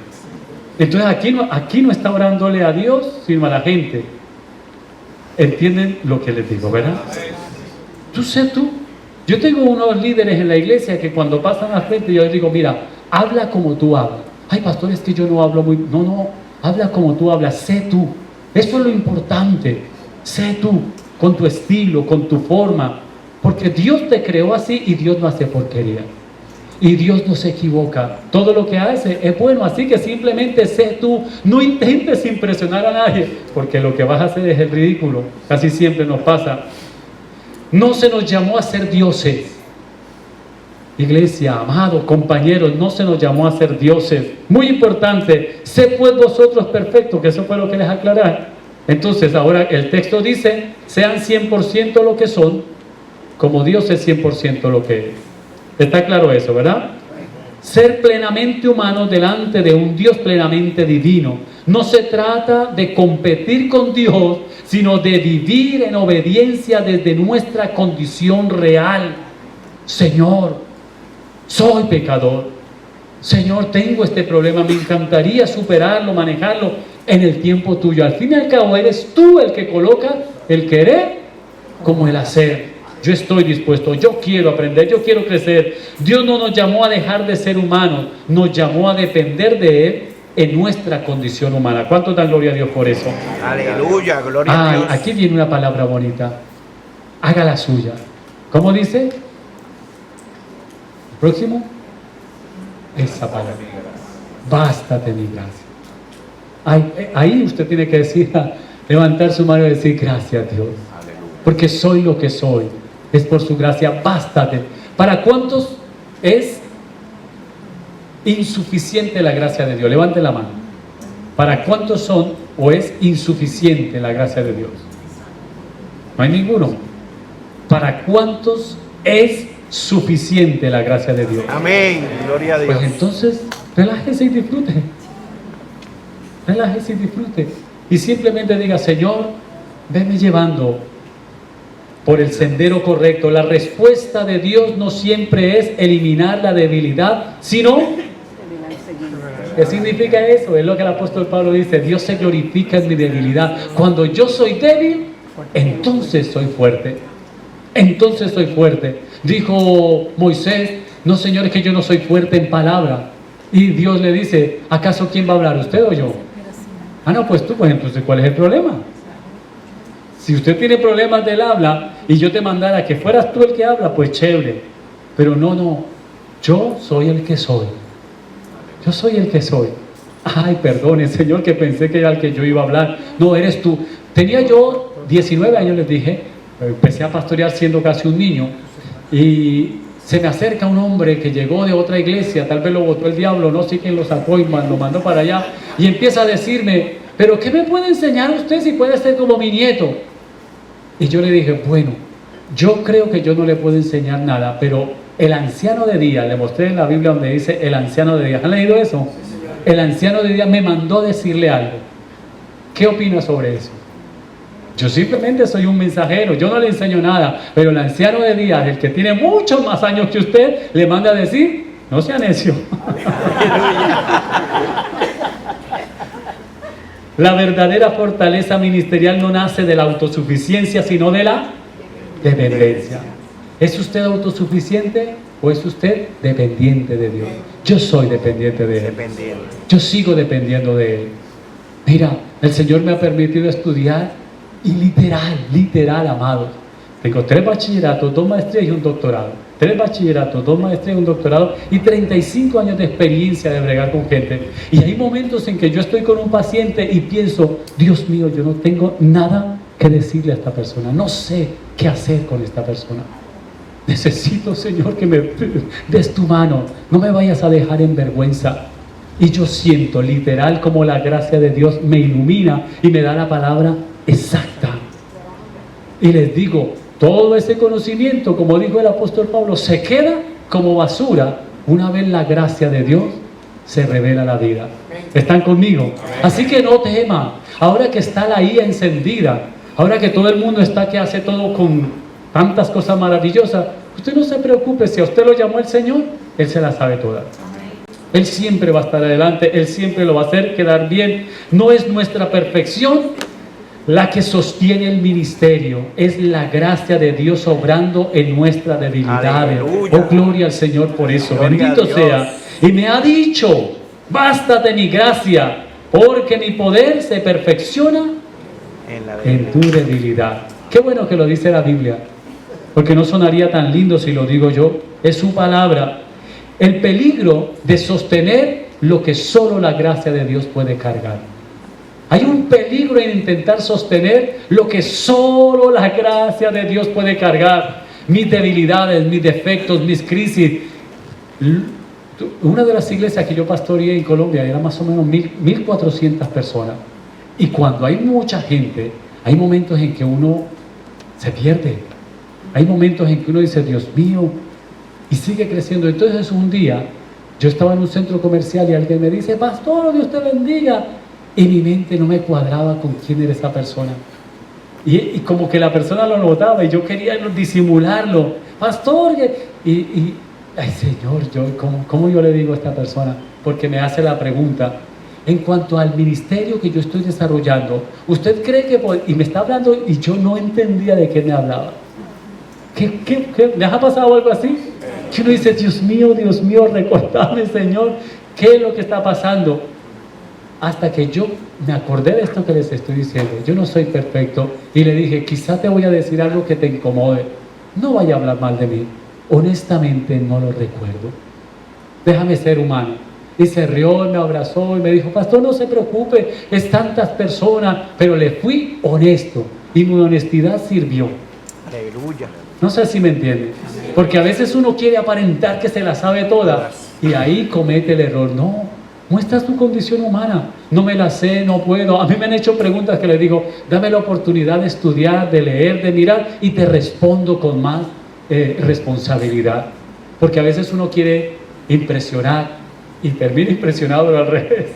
Entonces aquí no está orándole a Dios, sino a la gente. ¿Entienden lo que les digo, verdad? Tú. Yo tengo unos líderes en la iglesia que cuando pasan al frente, yo les digo, mira, habla como tú hablas. Ay, pastor, es que yo no hablo muy... No, habla como tú hablas, sé tú. Eso es lo importante. Sé tú, con tu estilo, con tu forma. Porque Dios te creó así y Dios no hace porquería. Y Dios no se equivoca. Todo lo que hace es bueno. Así que simplemente sé tú. No intentes impresionar a nadie, porque lo que vas a hacer es el ridículo. Casi siempre nos pasa. No se nos llamó a ser dioses. Iglesia, amados, compañeros, no se nos llamó a ser dioses. Muy importante, sé pues vosotros perfectos, que eso fue lo que les aclaré. Entonces ahora el texto dice, sean 100% lo que son, como Dios es 100% lo que es. ¿Está claro eso, verdad? Ser plenamente humanos delante de un Dios plenamente divino. No se trata de competir con Dios, sino de vivir en obediencia desde nuestra condición real. Señor, soy pecador. Señor, tengo este problema, me encantaría superarlo, manejarlo en el tiempo tuyo. Al fin y al cabo, eres tú el que coloca el querer como el hacer. Yo estoy dispuesto, yo quiero aprender, yo quiero crecer. Dios no nos llamó a dejar de ser humanos, nos llamó a depender de Él en nuestra condición humana. ¿Cuántos dan gloria a Dios por eso? Aleluya, gloria a Dios. Aquí viene una palabra bonita. Haga la suya. ¿Cómo dice? Próximo. Esa palabra. Bástate mi gracia. Ahí usted tiene que decir, levantar su mano y decir, gracias Dios. Porque soy lo que soy. Es por su gracia, bástate. ¿Para cuántos es insuficiente la gracia de Dios? Levante la mano. ¿Para cuántos son o es insuficiente la gracia de Dios? No hay ninguno. ¿Para cuántos es suficiente la gracia de Dios? Amén. Gloria a Dios. Pues entonces, relájese y disfrute. Relájese y disfrute. Y simplemente diga, Señor, venme llevando por el sendero correcto. La respuesta de Dios no siempre es eliminar la debilidad, sino... ¿Qué significa eso? Es lo que el apóstol Pablo dice, Dios se glorifica en mi debilidad. Cuando yo soy débil, entonces soy fuerte. Entonces soy fuerte. Dijo Moisés, no, Señor, es que yo no soy fuerte en palabra. Y Dios le dice, ¿acaso quién va a hablar, usted o yo? Ah, no, pues tú, pues entonces, ¿cuál es el problema? Si usted tiene problemas del habla y yo te mandara que fueras tú el que habla, pues chévere. Pero no, yo soy el que soy. Yo soy el que soy. Ay, perdone, Señor, que pensé que era el que yo iba a hablar. No, eres tú. Tenía yo 19 años, les dije, empecé a pastorear siendo casi un niño, y se me acerca un hombre que llegó de otra iglesia, tal vez lo botó el diablo, no sé quién lo sacó y lo mandó para allá, y empieza a decirme, ¿pero qué me puede enseñar usted si puede ser como mi nieto? Y yo le dije, bueno, yo creo que yo no le puedo enseñar nada, pero el anciano de día, le mostré en la Biblia donde dice el anciano de día, ¿han leído eso? El anciano de día me mandó decirle algo. ¿Qué opina sobre eso? Yo simplemente soy un mensajero, yo no le enseño nada, pero el anciano de día, el que tiene muchos más años que usted, le manda a decir, no sea necio. La verdadera fortaleza ministerial no nace de la autosuficiencia, sino de la dependencia. ¿Es usted autosuficiente o es usted dependiente de Dios? Yo soy dependiente de Él. Yo sigo dependiendo de Él. Mira, el Señor me ha permitido estudiar y literal, amados. Tengo 3 bachilleratos, 2 maestrías y un doctorado. 3 bachilleratos, 2 maestrías y un doctorado y 35 años de experiencia de bregar con gente. Y hay momentos en que yo estoy con un paciente y pienso, Dios mío, yo no tengo nada que decirle a esta persona. No sé qué hacer con esta persona. Necesito, Señor, que me des tu mano. No me vayas a dejar en vergüenza. Y yo siento literal como la gracia de Dios me ilumina y me da la palabra exacta. Y les digo, todo ese conocimiento, como dijo el apóstol Pablo, se queda como basura una vez la gracia de Dios se revela la vida. ¿Están conmigo? Así que no tema. Ahora que está la IA encendida, ahora que todo el mundo está que hace todo con tantas cosas maravillosas, usted no se preocupe. Si a usted lo llamó el Señor, Él se la sabe toda. Él siempre va a estar adelante, Él siempre lo va a hacer quedar bien. No es nuestra perfección la que sostiene el ministerio, es la gracia de Dios obrando en nuestra debilidad. Oh, gloria al Señor por eso. Bendito sea. Y me ha dicho, bástate mi gracia, porque mi poder se perfecciona en tu debilidad. Qué bueno que lo dice la Biblia, porque no sonaría tan lindo si lo digo yo. Es su palabra. El peligro de sostener lo que solo la gracia de Dios puede cargar. Hay un peligro en intentar sostener lo que solo la gracia de Dios puede cargar. Mis debilidades, mis defectos, mis crisis. Una de las iglesias que yo pastoreé en Colombia era más o menos 1.400 personas. Y cuando hay mucha gente, hay momentos en que uno se pierde. Hay momentos en que uno dice, Dios mío, y sigue creciendo. Entonces un día yo estaba en un centro comercial y alguien me dice, pastor, Dios te bendiga. Y mi mente no me cuadraba con quién era esa persona. Y como que la persona lo notaba y yo quería disimularlo. Pastor, ay Señor, ¿cómo yo le digo a esta persona? Porque me hace la pregunta, en cuanto al ministerio que yo estoy desarrollando, ¿usted cree que y me está hablando y yo no entendía de qué me hablaba? ¿Qué? ¿Les ha pasado algo así? Que uno dice, Dios mío, recordame, Señor, ¿qué es lo que está pasando? Hasta que yo me acordé de esto que les estoy diciendo. Yo no soy perfecto. Y le dije, quizá te voy a decir algo que te incomode. No vaya a hablar mal de mí. Honestamente no lo recuerdo. Déjame ser humano. Y se rió, me abrazó y me dijo, pastor, no se preocupe, es tantas personas. Pero le fui honesto. Y mi honestidad sirvió. Aleluya. No sé si me entiende. Porque a veces uno quiere aparentar que se la sabe toda. Y ahí comete el error. No. Muestras tu condición humana. No me la sé, no puedo. A mí me han hecho preguntas que les digo, dame la oportunidad de estudiar, de leer, de mirar, y te respondo con más responsabilidad. Porque a veces uno quiere impresionar y termina impresionado al revés.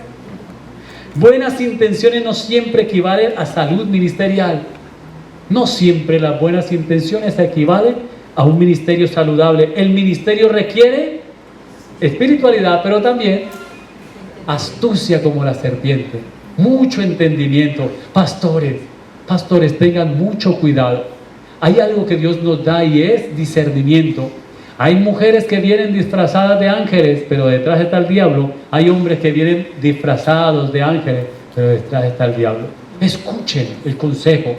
Buenas intenciones no siempre equivalen a salud ministerial. No siempre las buenas intenciones equivalen a un ministerio saludable. El ministerio requiere espiritualidad, pero también astucia como la serpiente, mucho entendimiento. Pastores, tengan mucho cuidado. Hay algo que Dios nos da y es discernimiento. Hay mujeres que vienen disfrazadas de ángeles, pero detrás está el diablo. Hay hombres que vienen disfrazados de ángeles, pero detrás está el diablo. Escuchen el consejo.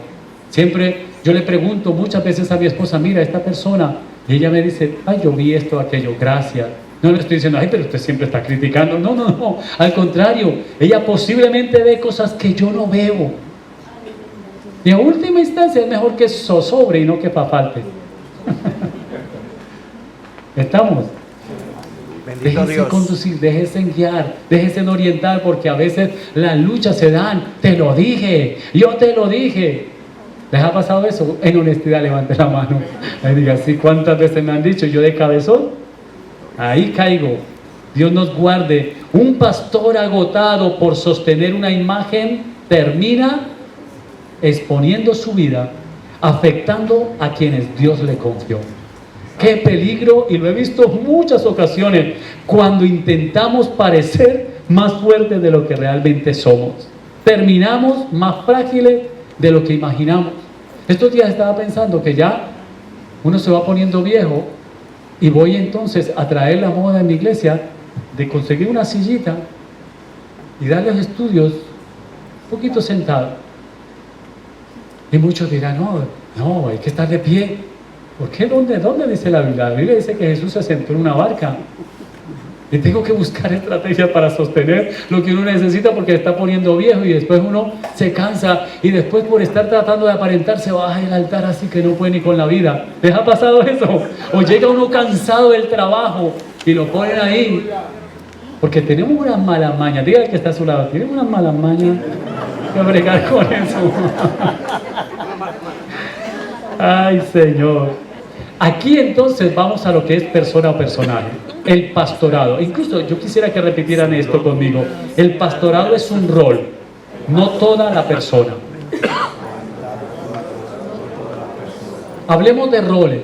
Siempre yo le pregunto muchas veces a mi esposa, mira, esta persona, y ella me dice, ay, yo vi esto, aquello, gracias. No le estoy diciendo, ay, pero usted siempre está criticando. No. Al contrario, ella posiblemente ve cosas que yo no veo. Y en última instancia es mejor que sobre y no que falte. ¿Estamos? Bendito Déjense Dios. conducir, déjense guiar, déjense orientar, porque a veces las luchas se dan. Te lo dije, yo te lo dije. ¿Les ha pasado eso? En honestidad, levante la mano. Ahí diga, sí, ¿cuántas veces me han dicho? Yo de cabezón, ahí caigo. Dios nos guarde. Un pastor agotado por sostener una imagen termina exponiendo su vida, afectando a quienes Dios le confió. Qué peligro, y lo he visto en muchas ocasiones, cuando intentamos parecer más fuertes de lo que realmente somos. Terminamos más frágiles de lo que imaginamos. Estos días estaba pensando que ya uno se va poniendo viejo, y voy entonces a traer la moda en mi iglesia de conseguir una sillita y darle los estudios un poquito sentado. Y muchos dirán, no, hay que estar de pie. ¿Por qué? ¿Dónde dice la Biblia? La Biblia dice que Jesús se sentó en una barca. Y tengo que buscar estrategias para sostener lo que uno necesita, porque se está poniendo viejo y después uno se cansa, y después por estar tratando de aparentar se baja el altar así que no puede ni con la vida. ¿Les ha pasado eso? O llega uno cansado del trabajo y lo ponen ahí. Porque tenemos unas malas mañas. Dígale que está a su lado, tenemos unas malas mañas que bregar con eso. Ay, Señor. Aquí entonces vamos a lo que es persona o personaje. El pastorado. Incluso yo quisiera que repitieran esto conmigo. El pastorado es un rol, no toda la persona. Hablemos de roles.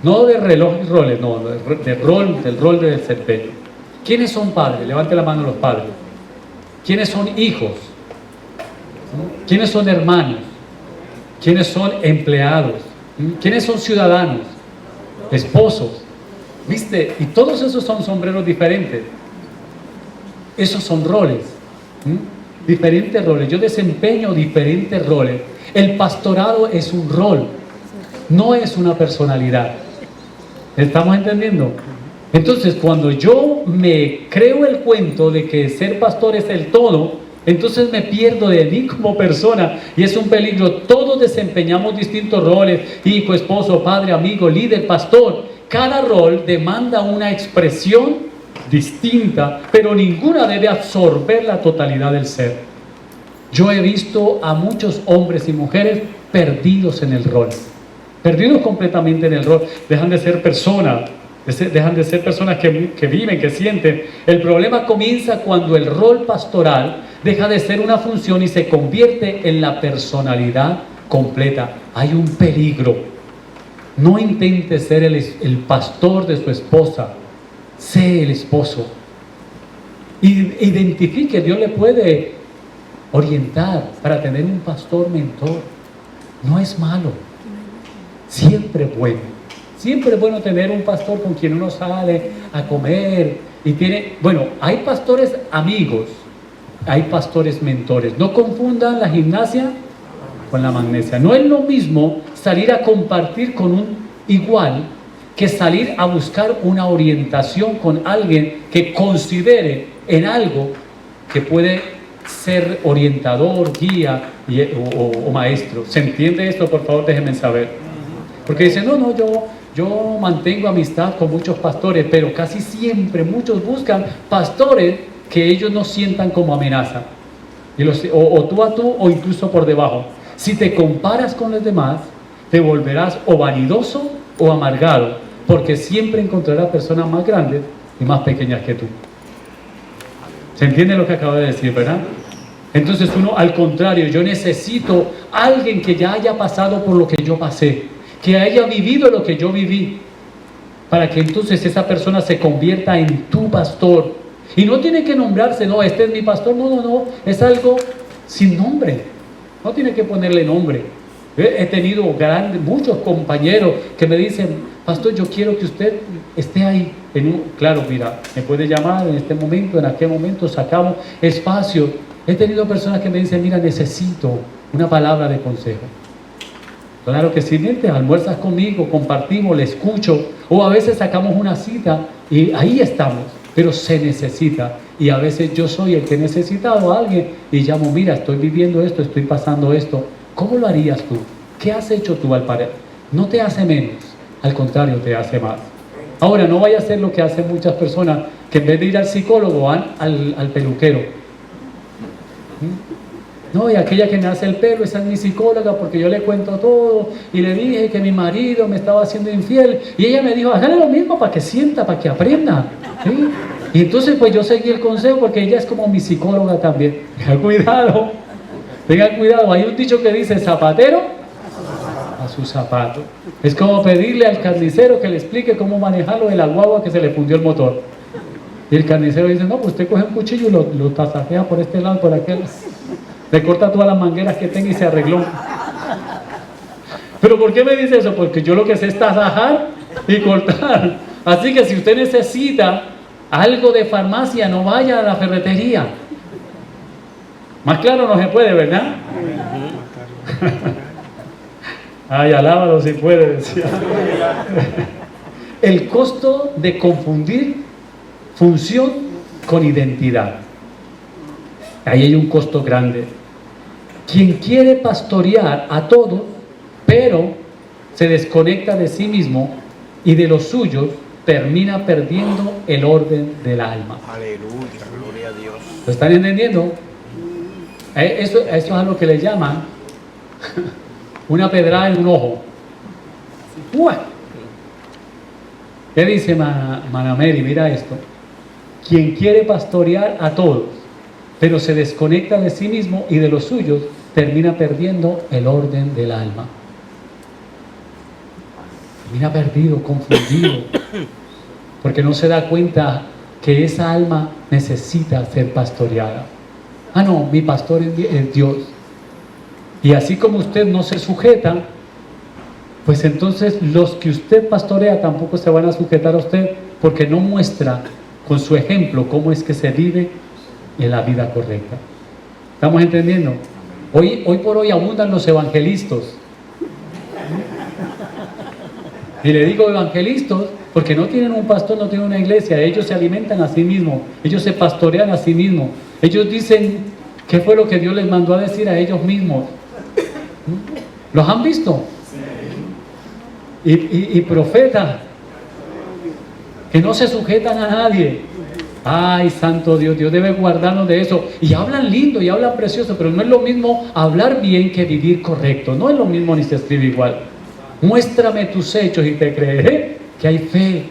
No de reloj y roles, no, del rol de desempeño. ¿Quiénes son padres? Levante la mano los padres. ¿Quiénes son hijos? ¿Quiénes son hermanos? ¿Quiénes son empleados? ¿Quiénes son ciudadanos? Esposos. ¿Viste? Y todos esos son sombreros diferentes. Esos son roles. Diferentes roles. Yo desempeño diferentes roles. El pastorado es un rol, no es una personalidad. ¿Estamos entendiendo? Entonces, cuando yo me creo el cuento de que ser pastor es el todo, entonces me pierdo de mí como persona, y es un peligro. Todos desempeñamos distintos roles: hijo, esposo, padre, amigo, líder, pastor. Cada rol demanda una expresión distinta, pero ninguna debe absorber la totalidad del ser. Yo he visto a muchos hombres y mujeres perdidos en el rol, perdidos completamente en el rol. Dejan de ser personas, dejan de ser personas que viven, que sienten. El problema comienza cuando el rol pastoral deja de ser una función y se convierte en la personalidad completa. Hay un peligro. No intente ser el pastor de su esposa. Sé el esposo. Identifique, Dios le puede orientar para tener un pastor mentor. No es malo. Siempre es bueno. Siempre es bueno tener un pastor con quien uno sale a comer y tiene... Bueno, hay pastores amigos, hay pastores mentores. No confundan la gimnasia con la magnesia. No es lo mismo salir a compartir con un igual que salir a buscar una orientación con alguien que considere en algo que puede ser orientador, guía o maestro. ¿Se entiende esto? Por favor, déjenme saber. Porque dicen, yo mantengo amistad con muchos pastores, pero casi siempre muchos buscan pastores que ellos no sientan como amenaza. O tú a tú o incluso por debajo. Si te comparas con los demás, te volverás o vanidoso o amargado, porque siempre encontrarás personas más grandes y más pequeñas que tú. ¿Se entiende lo que acabo de decir, verdad? Entonces uno, al contrario, yo necesito a alguien que ya haya pasado por lo que yo pasé, que haya vivido lo que yo viví, para que entonces esa persona se convierta en tu pastor. Y no tiene que nombrarse, no, este es mi pastor, no, es algo sin nombre, no tiene que ponerle nombre. He tenido muchos compañeros que me dicen, pastor, yo quiero que usted esté ahí. Claro, mira, me puede llamar en este momento, en aquel momento, sacamos espacio. He tenido personas que me dicen, mira, necesito una palabra de consejo. Claro que sí, vente, almuerzas conmigo, compartimos, le escucho, o a veces sacamos una cita y ahí estamos, pero se necesita. Y a veces yo soy el que he necesitado a alguien y llamo, mira, estoy viviendo esto, estoy pasando esto. ¿Cómo lo harías tú? ¿Qué has hecho tú al parecer? No te hace menos, al contrario, te hace más. Ahora, no vaya a ser lo que hacen muchas personas, que en vez de ir al psicólogo van al peluquero. No, y aquella que me hace el pelo, esa es mi psicóloga porque yo le cuento todo y le dije que mi marido me estaba haciendo infiel y ella me dijo, hágale lo mismo para que sienta, para que aprenda, ¿sí? Y entonces pues yo seguí el consejo porque ella es como mi psicóloga también. Tengan cuidado, hay un dicho que dice, zapatero a su zapato. Es como pedirle al carnicero que le explique cómo manejarlo de la guagua que se le fundió el motor. Y el carnicero dice, no, pues usted coge un cuchillo y lo tasajea por este lado, por aquel. Le corta todas las mangueras que tenga y se arregló. ¿Pero por qué me dice eso? Porque yo lo que sé es tasajar y cortar. Así que si usted necesita algo de farmacia, no vaya a la ferretería. Más claro no se puede, ¿verdad? Ay, alábalo si puede, decía. El costo de confundir función con identidad. Ahí hay un costo grande. Quien quiere pastorear a todos, pero se desconecta de sí mismo y de los suyos, termina perdiendo el orden del alma. Aleluya, gloria a Dios. ¿Lo están entendiendo? Eso es a lo que le llaman una pedrada en un ojo. ¡Uah! ¿Qué dice Manameri? Mira esto. Quien quiere pastorear a todos, pero se desconecta de sí mismo y de los suyos, termina perdiendo el orden del alma. Termina perdido, confundido, porque no se da cuenta que esa alma necesita ser pastoreada. Ah, no, mi pastor es Dios. Y así como usted no se sujeta, pues entonces los que usted pastorea tampoco se van a sujetar a usted, porque no muestra con su ejemplo cómo es que se vive en la vida correcta. ¿Estamos entendiendo? Hoy por hoy abundan los evangelistas. Y le digo evangelistas porque no tienen un pastor, no tienen una iglesia. Ellos se alimentan a sí mismos, ellos se pastorean a sí mismos. Ellos dicen qué fue lo que Dios les mandó a decir a ellos mismos. ¿Los han visto? Y profetas que no se sujetan a nadie. Ay, santo Dios, Dios debe guardarnos de eso. Y hablan lindo y hablan precioso, pero no es lo mismo hablar bien que vivir correcto. No es lo mismo ni se escribe igual. Muéstrame tus hechos y te creeré que hay fe.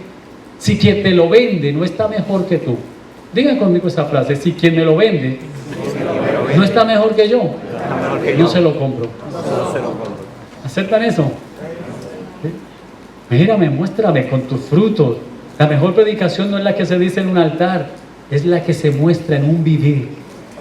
Si quien te lo vende no está mejor que tú. Digan conmigo esa frase. Si quien me lo vende no está mejor que yo, no se lo compro. ¿Aceptan eso? Mírame, muéstrame con tus frutos. La mejor predicación no es la que se dice en un altar, es la que se muestra en un vivir.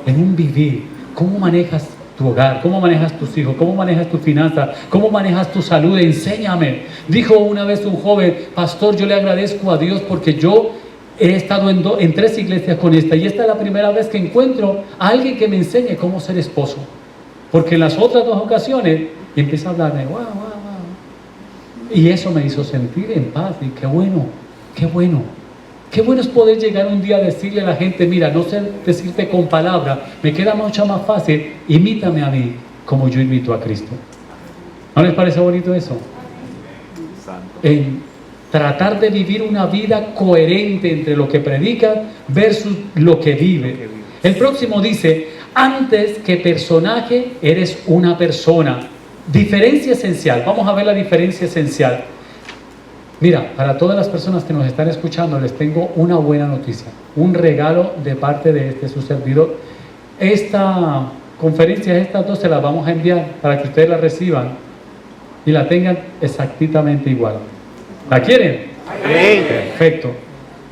En un vivir. ¿Cómo manejas tu hogar? ¿Cómo manejas tus hijos? ¿Cómo manejas tu finanzas? ¿Cómo manejas tu salud? Enséñame. Dijo una vez un joven, pastor, yo le agradezco a Dios porque yo he estado en 3 iglesias con esta, y esta es la primera vez que encuentro a alguien que me enseñe cómo ser esposo. Porque en las otras 2 ocasiones empieza a hablarme, wow. Y eso me hizo sentir en paz. Y qué bueno, qué bueno. Qué bueno es poder llegar un día a decirle a la gente, mira, no sé decirte con palabras, me queda mucho más fácil, imítame a mí como yo imito a Cristo. ¿No les parece bonito eso? tratar de vivir una vida coherente entre lo que predicas versus lo que vive. El próximo dice, antes que personaje, eres una persona. Diferencia esencial. Vamos a ver la diferencia esencial. Mira, para todas las personas que nos están escuchando, les tengo una buena noticia. Un regalo de parte de su servidor. Esta conferencia, estas dos, se las vamos a enviar para que ustedes la reciban y la tengan exactamente igual. ¿La quieren? Sí. Perfecto.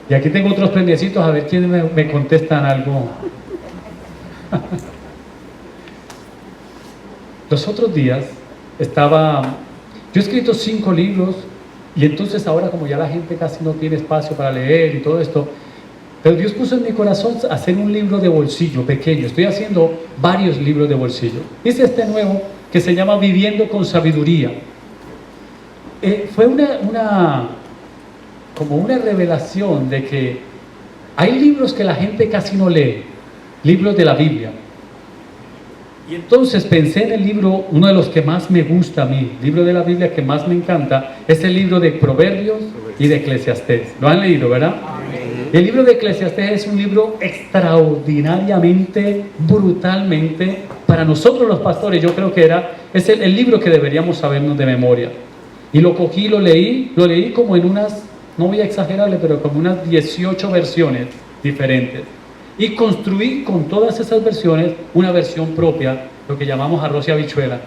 Y aquí tengo otros premiecitos, a ver quiénes me contestan algo. Los otros días yo he escrito 5 libros y entonces ahora como ya la gente casi no tiene espacio para leer y todo esto, pero Dios puso en mi corazón hacer un libro de bolsillo pequeño. Estoy haciendo varios libros de bolsillo. Hice este nuevo que se llama Viviendo con Sabiduría. Fue como una revelación de que hay libros que la gente casi no lee, libros de la Biblia. Y entonces pensé en el libro, uno de los que más me gusta a mí, libro de la Biblia que más me encanta, es el libro de Proverbios y de Eclesiastés. ¿Lo han leído, verdad? El libro de Eclesiastés es un libro extraordinariamente, brutalmente, para nosotros los pastores, yo creo que es el libro que deberíamos sabernos de memoria. Y lo cogí, lo leí como en unas, no voy a exagerarle, pero como unas 18 versiones diferentes. Y construí con todas esas versiones una versión propia, lo que llamamos arroz y habichuela,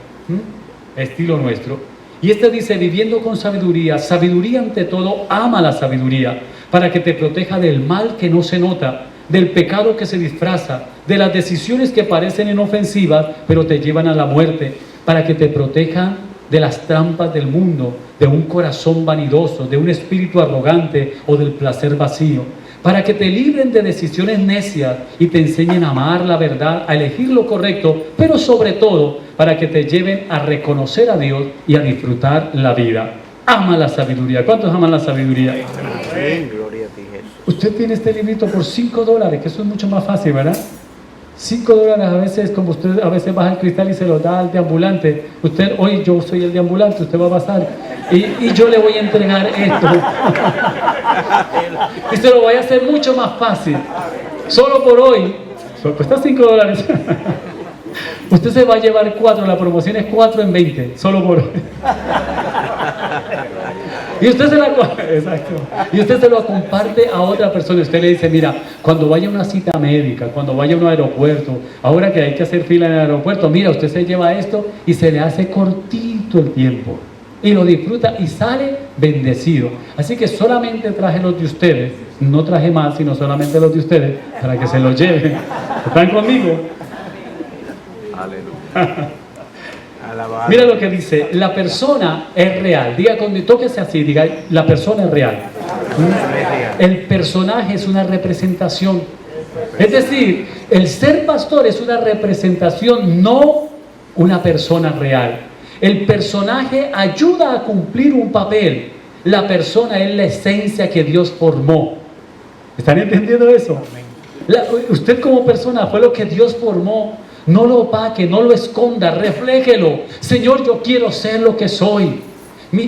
estilo nuestro. Y este dice, viviendo con sabiduría, sabiduría ante todo, ama la sabiduría, para que te proteja del mal que no se nota, del pecado que se disfraza, de las decisiones que parecen inofensivas, pero te llevan a la muerte, para que te proteja de las trampas del mundo, de un corazón vanidoso, de un espíritu arrogante o del placer vacío, para que te libren de decisiones necias y te enseñen a amar la verdad, a elegir lo correcto, pero sobre todo para que te lleven a reconocer a Dios y a disfrutar la vida. Ama la sabiduría. ¿Cuántos aman la sabiduría? Amén. Gloria a ti, Jesús. Usted tiene este librito por $5, que eso es mucho más fácil, ¿verdad? $5 a veces, como usted a veces baja el cristal y se lo da al deambulante. Usted, hoy yo soy el deambulante, usted va a pasar y yo le voy a entregar esto. Y se lo voy a hacer mucho más fácil. Solo por hoy, cuesta $5. Usted se va a llevar 4, la promoción es 4 en 20, solo por hoy. Y usted se lo comparte a otra persona. Usted le dice, mira, cuando vaya a una cita médica, cuando vaya a un aeropuerto, ahora que hay que hacer fila en el aeropuerto, mira, usted se lleva esto y se le hace cortito el tiempo. Y lo disfruta y sale bendecido. Así que solamente traje los de ustedes, no traje más, sino solamente los de ustedes, para que se los lleven. ¿Están conmigo? Aleluya. Alabado. Mira lo que dice, la persona es real. Diga, tóquese así, diga, la persona es real. El personaje es una representación. Es decir, el ser pastor es una representación, no una persona real. El personaje ayuda a cumplir un papel. La persona es la esencia que Dios formó. ¿Están entendiendo eso? Usted como persona fue lo que Dios formó. No lo opaque, no lo esconda, refléjelo. Señor, yo quiero ser lo que soy.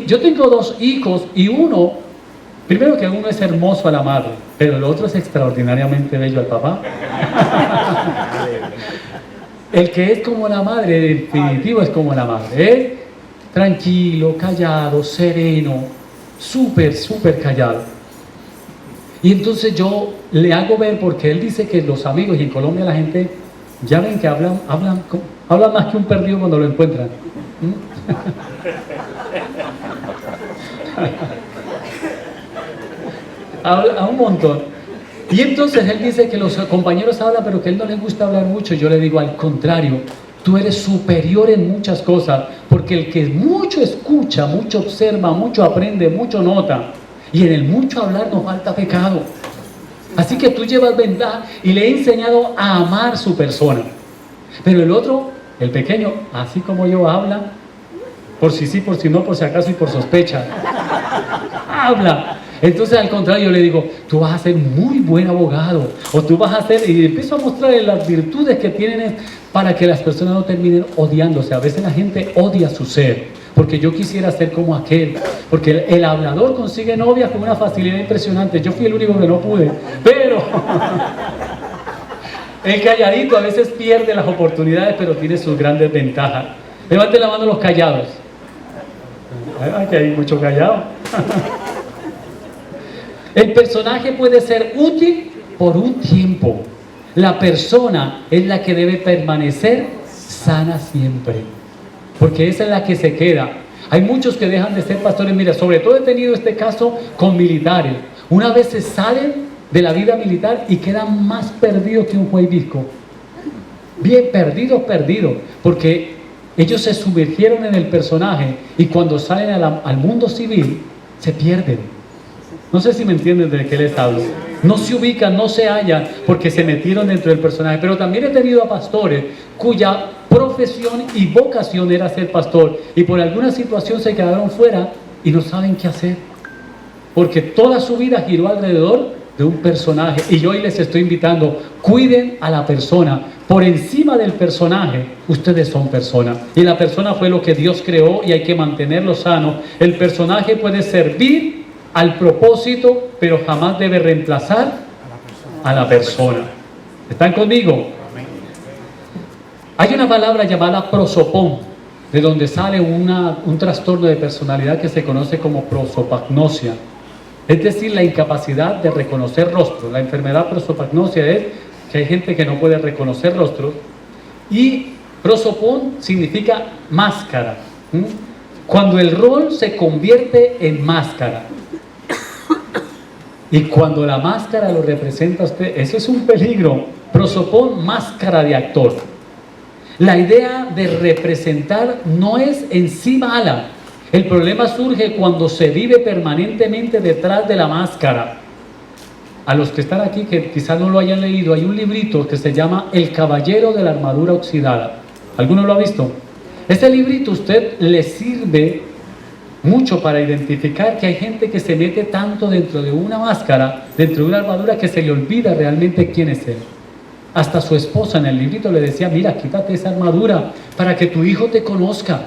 Yo tengo 2 hijos y primero que uno es hermoso a la madre, pero el otro es extraordinariamente bello al papá. El que es como la madre, definitivo es como la madre. Es tranquilo, callado, sereno, súper callado. Y entonces yo le hago ver, porque él dice que los amigos, y en Colombia la gente, ya ven que hablan más que un perdido cuando lo encuentran. Habla un montón. Y entonces él dice que los compañeros hablan, pero que a él no le gusta hablar mucho. Yo le digo, al contrario, tú eres superior en muchas cosas, porque el que mucho escucha, mucho observa, mucho aprende, mucho nota, y en el mucho hablar nos falta pecado. Así que tú llevas ventaja y le he enseñado a amar su persona. Pero el otro, el pequeño, así como yo, habla por si sí, por si no, por si acaso y por sospecha. Habla. Entonces al contrario yo le digo, tú vas a ser muy buen abogado, o tú vas a ser, y empiezo a mostrarle las virtudes que tienen para que las personas no terminen odiándose. A veces la gente odia su ser, porque yo quisiera ser como aquel, porque el hablador consigue novias con una facilidad impresionante. Yo fui el único que no pude, pero el calladito a veces pierde las oportunidades, pero tiene sus grandes ventajas. Levanten la mano los callados. Ay, que hay mucho callado. El personaje puede ser útil por un tiempo. La persona es la que debe permanecer sana siempre, porque esa es la que se queda. Hay muchos que dejan de ser pastores. Mira, sobre todo he tenido este caso con militares. Una vez se salen de la vida militar y quedan más perdidos que un juez visco. Bien perdidos, porque ellos se sumergieron en el personaje y cuando salen al mundo civil se pierden. No sé si me entienden de qué les hablo. No se ubican, no se hallan porque se metieron dentro del personaje. Pero también he tenido a pastores cuya profesión y vocación era ser pastor y por alguna situación se quedaron fuera y no saben qué hacer, porque toda su vida giró alrededor de un personaje. Y yo hoy les estoy invitando: cuiden a la persona. Por encima del personaje, ustedes son personas, y la persona fue lo que Dios creó y hay que mantenerlo sano. El personaje puede servir al propósito, pero jamás debe reemplazar a la persona. ¿Están conmigo? Hay una palabra llamada prosopón, de donde sale un trastorno de personalidad que se conoce como prosopagnosia, es decir, la incapacidad de reconocer rostros. La enfermedad prosopagnosia es que hay gente que no puede reconocer rostros, y prosopón significa máscara. Cuando el rol se convierte en máscara y cuando la máscara lo representa a usted, eso es un peligro. Prosopón, máscara de actor. La idea de representar no es en sí mala. El problema surge cuando se vive permanentemente detrás de la máscara. A los que están aquí, que quizás no lo hayan leído, hay un librito que se llama El Caballero de la Armadura Oxidada. ¿Alguno lo ha visto? Este librito a usted le sirve mucho para identificar que hay gente que se mete tanto dentro de una máscara, dentro de una armadura, que se le olvida realmente quién es él. Hasta su esposa en el librito le decía: mira, quítate esa armadura para que tu hijo te conozca.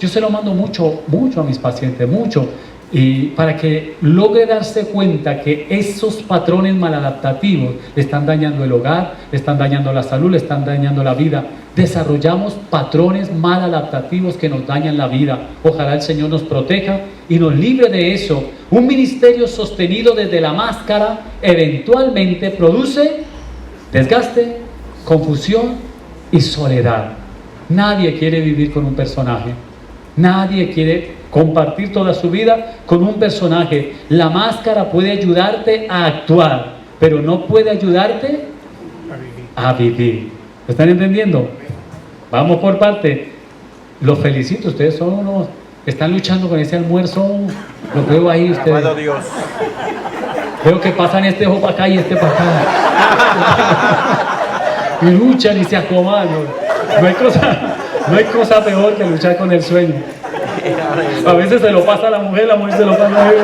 Yo se lo mando mucho a mis pacientes, mucho, y para que logre darse cuenta que esos patrones maladaptativos le están dañando el hogar, le están dañando la salud, le están dañando la vida. Desarrollamos patrones maladaptativos que nos dañan la vida. Ojalá el Señor nos proteja y nos libre de eso. Un ministerio sostenido desde la máscara eventualmente produce desgaste, confusión y soledad. Nadie quiere vivir con un personaje. Nadie quiere compartir toda su vida con un personaje. La máscara puede ayudarte a actuar, pero no puede ayudarte a vivir. ¿Están entendiendo? Vamos por parte. Los felicito, ustedes son unos que están luchando con ese almuerzo. Lo veo ahí ustedes. Amado Dios. Veo que pasan este ojo para acá y este para acá. Y luchan y se acomodan. No hay cosa peor que luchar con el sueño. A veces se lo pasa a la mujer se lo pasa a él.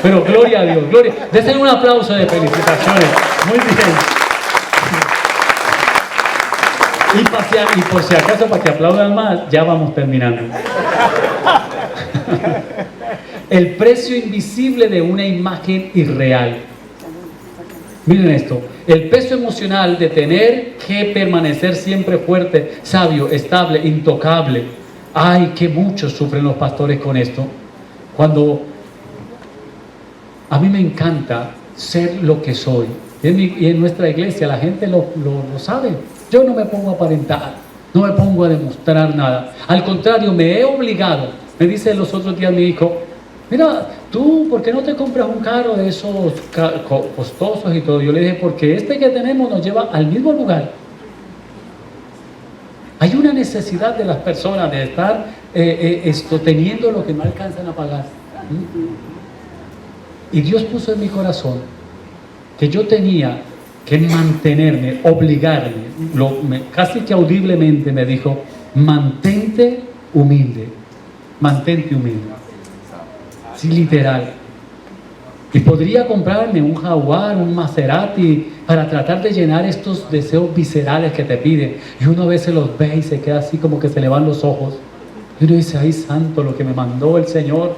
Pero gloria a Dios, gloria. Denle un aplauso de felicitaciones. Muy bien. Y por si acaso, para que aplaudan más, ya vamos terminando. El precio invisible de una imagen irreal. Miren esto: el peso emocional de tener que permanecer siempre fuerte, sabio, estable, intocable. Ay, que muchos sufren los pastores con esto. Cuando a mí me encanta ser lo que soy, y en nuestra iglesia la gente lo sabe. Yo no me pongo a aparentar, no me pongo a demostrar nada. Al contrario, me he obligado. Me dice los otros días mi hijo: mira, tú, ¿por qué no te compras un carro de esos costosos y todo? Yo le dije: porque este que tenemos nos lleva al mismo lugar. Hay una necesidad de las personas de estar teniendo lo que no alcanzan a pagar. Y Dios puso en mi corazón que yo tenía que mantenerme, obligarme, casi que audiblemente me dijo: mantente humilde, mantente humilde. Sí, literal. Y podría comprarme un Jaguar, un Maserati, para tratar de llenar estos deseos viscerales que te pide. Y uno a veces los ve y se queda así como que se le van los ojos. Y uno dice, ay santo, lo que me mandó el Señor.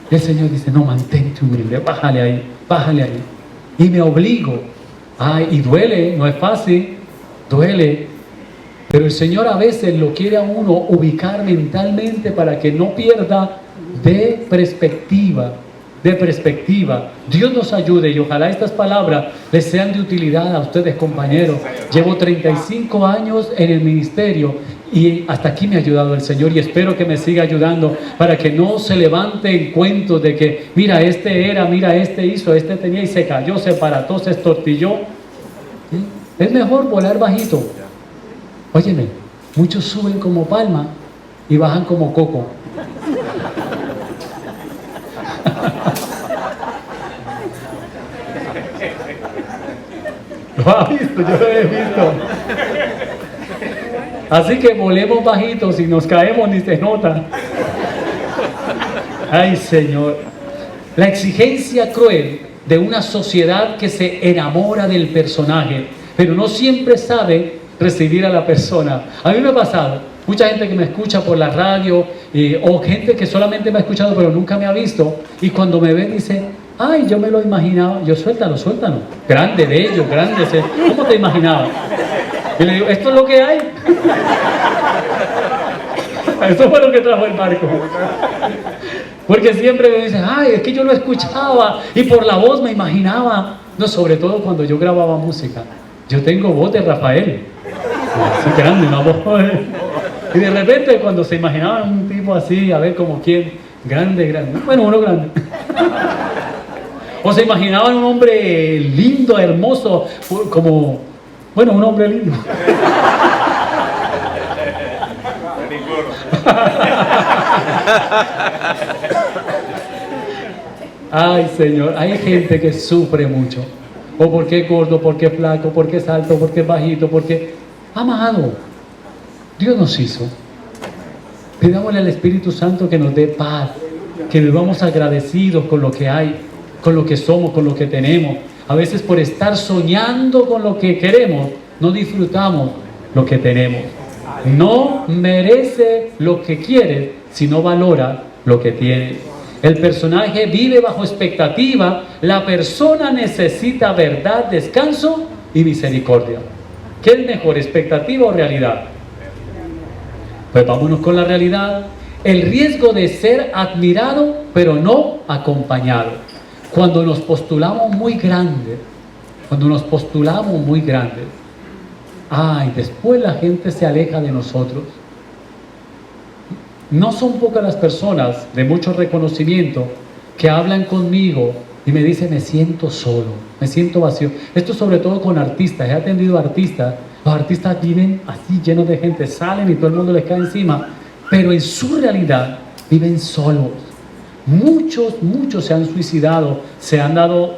Y el Señor dice, no, mantente humilde, bájale ahí, bájale ahí. Y me obligo. Ay, y duele, no es fácil, duele. Pero el Señor a veces lo quiere a uno ubicar mentalmente para que no pierda de perspectiva. Dios nos ayude y ojalá estas palabras les sean de utilidad a ustedes, compañeros. Llevo 35 años en el ministerio y hasta aquí me ha ayudado el Señor y espero que me siga ayudando para que no se levanten cuentos de que mira, este era, mira, este hizo, este tenía y se cayó, se parató, se estortilló. ¿Sí? Es mejor volar bajito. Óyeme, muchos suben como palma y bajan como coco. Lo ha visto, yo lo he visto. Así que volemos bajitos, si nos caemos ni se nota. Ay, Señor. La exigencia cruel de una sociedad que se enamora del personaje, pero no siempre sabe recibir a la persona. A mí me ha pasado, mucha gente que me escucha por la radio o gente que solamente me ha escuchado pero nunca me ha visto y cuando me ven dice, ay, yo me lo imaginaba. Yo, suéltalo. Grande, bello, grande. ¿Cómo te imaginabas? Y le digo, ¿esto es lo que hay? Eso fue lo que trajo el barco. Porque siempre me dicen, ay, es que yo lo escuchaba y por la voz me imaginaba. No, sobre todo cuando yo grababa música. Yo tengo voz de Rafael. Así grande, una voz. Y de repente cuando se imaginaban un tipo así, a ver como quién, grande. Bueno, uno grande. O se imaginaban un hombre lindo, hermoso, como, bueno, un hombre lindo. Ay, Señor, hay gente que sufre mucho. O porque es gordo, porque es flaco, porque es alto, porque es bajito, porque... Amado, Dios nos hizo. Pidámosle al Espíritu Santo que nos dé paz, que vivamos agradecidos con lo que hay, con lo que somos, con lo que tenemos. A veces por estar soñando con lo que queremos, no disfrutamos lo que tenemos. No merece lo que quiere si no valora lo que tiene. El personaje vive bajo expectativa. La persona necesita verdad, descanso y misericordia. ¿Qué es mejor, expectativa o realidad? Pues vámonos con la realidad. El riesgo de ser admirado pero no acompañado. Cuando nos postulamos muy grandes, ay, después la gente se aleja de nosotros. No son pocas las personas de mucho reconocimiento que hablan conmigo y me dicen, me siento solo, me siento vacío. Esto sobre todo con artistas. He atendido a artistas. Los artistas viven así llenos de gente, salen y todo el mundo les cae encima, pero en su realidad viven solos. Muchos se han suicidado, se han dado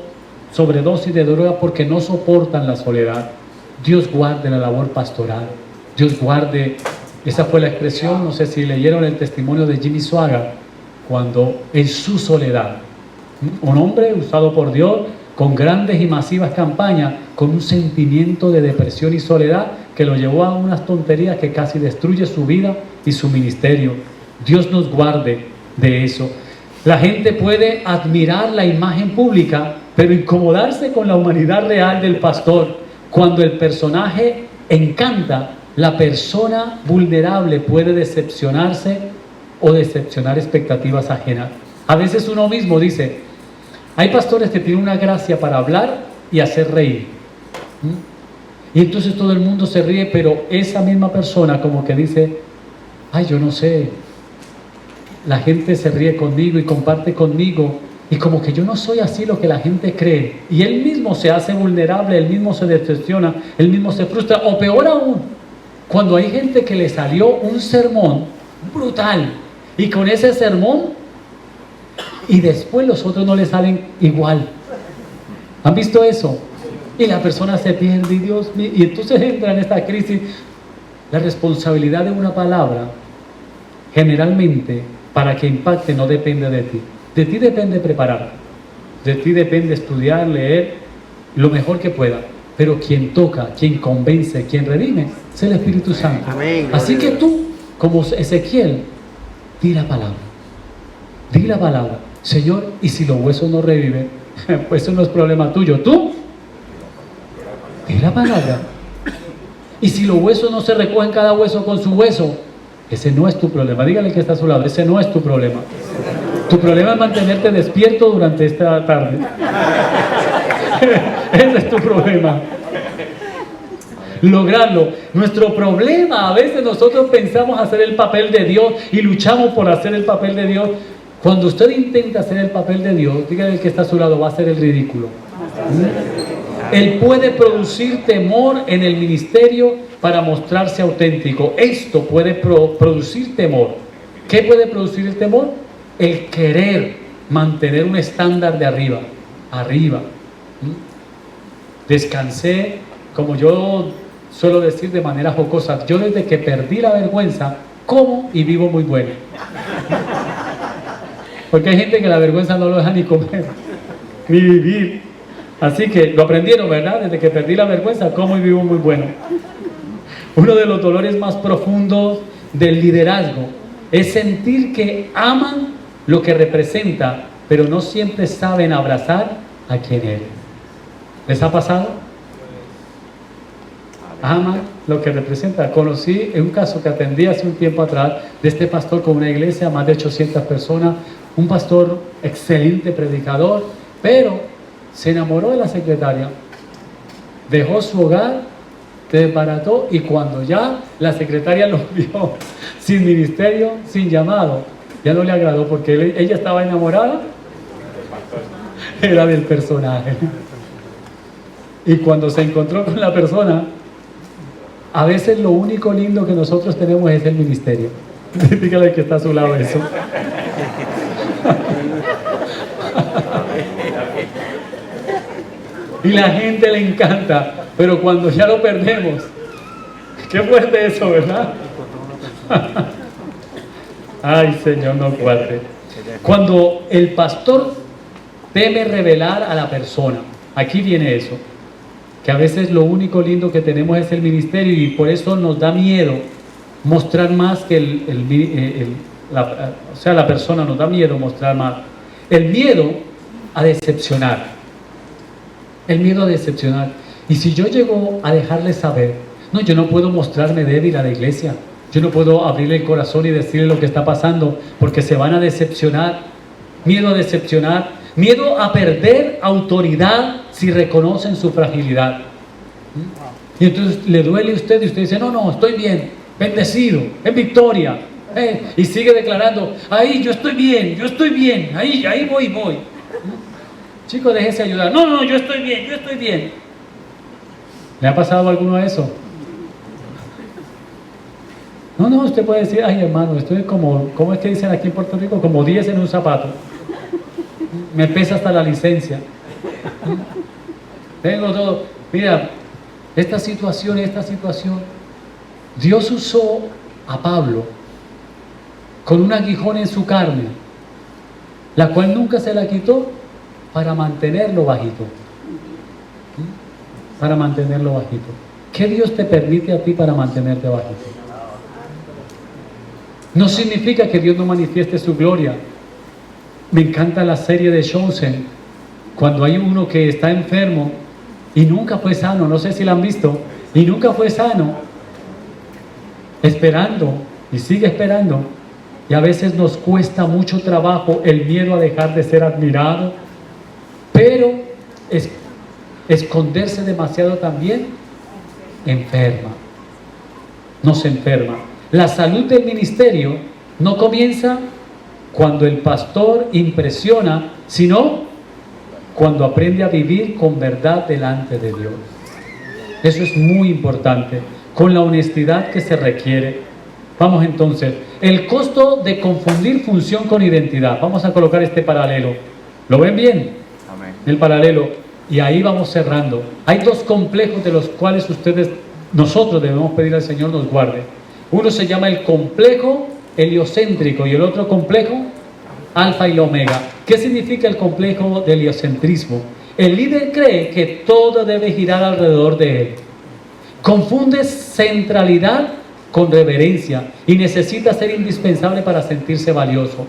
sobredosis de droga porque no soportan la soledad. Dios guarde la labor pastoral. Dios guarde, esa fue la expresión, no sé si leyeron el testimonio de Jimmy Swaggart, cuando en su soledad, un hombre usado por Dios con grandes y masivas campañas, con un sentimiento de depresión y soledad que lo llevó a unas tonterías que casi destruye su vida y su ministerio. Dios nos guarde de eso. La gente puede admirar la imagen pública, pero incomodarse con la humanidad real del pastor. Cuando el personaje encanta, la persona vulnerable puede decepcionarse o decepcionar expectativas ajenas. A veces uno mismo dice, hay pastores que tienen una gracia para hablar y hacer reír. Y entonces todo el mundo se ríe, pero esa misma persona como que dice, ay, yo no sé, la gente se ríe conmigo y comparte conmigo y como que yo no soy así lo que la gente cree. Y él mismo se hace vulnerable, él mismo se decepciona, él mismo se frustra. O peor aún, cuando hay gente que le salió un sermón brutal y con ese sermón y después los otros no le salen igual. ¿Han visto eso? Y la persona se pierde y Dios mío, y entonces entra en esta crisis. La responsabilidad de una palabra generalmente para que impacte no depende de ti. De ti depende preparar. de ti depende estudiar, leer lo mejor que pueda. Pero quien toca, quien convence, quien redime, es el Espíritu Santo. Amén. Así que tú, como Ezequiel, di la palabra. Di la palabra. Señor, y si los huesos no reviven, pues eso no es problema tuyo. Tú, di la palabra. Y si los huesos no se recogen cada hueso con su hueso, ese no es tu problema. Dígale que está a su lado, ese no es tu problema. Tu problema es mantenerte despierto durante esta tarde. Ese es tu problema. Lograrlo. Nuestro problema, a veces nosotros pensamos hacer el papel de Dios y luchamos por hacer el papel de Dios. Cuando usted intenta hacer el papel de Dios, dígale que está a su lado, va a ser el ridículo. Él puede producir temor en el ministerio para mostrarse auténtico. Esto puede producir temor. ¿Qué puede producir el temor? El querer mantener un estándar de arriba. Descansé, como yo suelo decir de manera jocosa, yo desde que perdí la vergüenza, como y vivo muy bueno. Porque hay gente que la vergüenza no lo deja ni comer, ni vivir. Así que lo aprendieron, ¿verdad? Desde que perdí la vergüenza, como y vivo muy bueno. Uno de los dolores más profundos del liderazgo es sentir que aman lo que representa, pero no siempre saben abrazar a quien eres. ¿Les ha pasado? Aman lo que representa. Conocí un caso que atendí hace un tiempo atrás de este pastor con una iglesia, más de 800 personas, un pastor excelente predicador, pero se enamoró de la secretaria, dejó su hogar, se desbarató, y cuando ya la secretaria lo vio sin ministerio, sin llamado, ya no le agradó porque ella estaba enamorada, era del personaje. Y cuando se encontró con la persona, a veces lo único lindo que nosotros tenemos es el ministerio. Dígale que está a su lado eso. Y la gente le encanta, pero cuando ya lo perdemos, qué fuerte eso, ¿verdad? Ay, Señor, no guarde. Cuando el pastor teme revelar a la persona, aquí viene eso, que a veces lo único lindo que tenemos es el ministerio, y por eso nos da miedo mostrar más que la persona nos da miedo mostrar más. El miedo a decepcionar. El miedo a decepcionar. Y si yo llego a dejarle saber, no, yo no puedo mostrarme débil a la iglesia, yo no puedo abrirle el corazón y decirle lo que está pasando, porque se van a decepcionar. Miedo a decepcionar, miedo a perder autoridad si reconocen su fragilidad. Y entonces le duele a usted y usted dice, no, estoy bien, bendecido, en victoria. Y sigue declarando, ahí yo estoy bien, ahí voy. Chicos, déjese ayudar. No, yo estoy bien. ¿Le ha pasado alguno a eso? No, usted puede decir, ay hermano, estoy como, ¿cómo es que dicen aquí en Puerto Rico? Como 10 en un zapato. Me pesa hasta la licencia. Tengo todo. Mira, esta situación. Dios usó a Pablo con un aguijón en su carne, la cual nunca se la quitó, para mantenerlo bajito. Para mantenerlo bajito. ¿Qué Dios te permite a ti para mantenerte bajito? No significa que Dios no manifieste su gloria. Me encanta la serie de Chosen, cuando hay uno que está enfermo y nunca fue sano, no sé si la han visto, y nunca fue sano, esperando y sigue esperando, y a veces nos cuesta mucho trabajo el miedo a dejar de ser admirado, pero esconderse demasiado también nos enferma. La salud del ministerio no comienza cuando el pastor impresiona, sino cuando aprende a vivir con verdad delante de Dios. Eso es muy importante, con la honestidad que se requiere. Vamos entonces, el costo de confundir función con identidad. Vamos a colocar este paralelo. ¿Lo ven bien? Amén. El paralelo. Y ahí vamos cerrando. Hay dos complejos de los cuales nosotros debemos pedir al Señor nos guarde. Uno se llama el complejo heliocéntrico y el otro complejo alfa y la omega. ¿Qué significa el complejo de heliocentrismo? El líder cree que todo debe girar alrededor de él. Confunde centralidad con reverencia y necesita ser indispensable para sentirse valioso.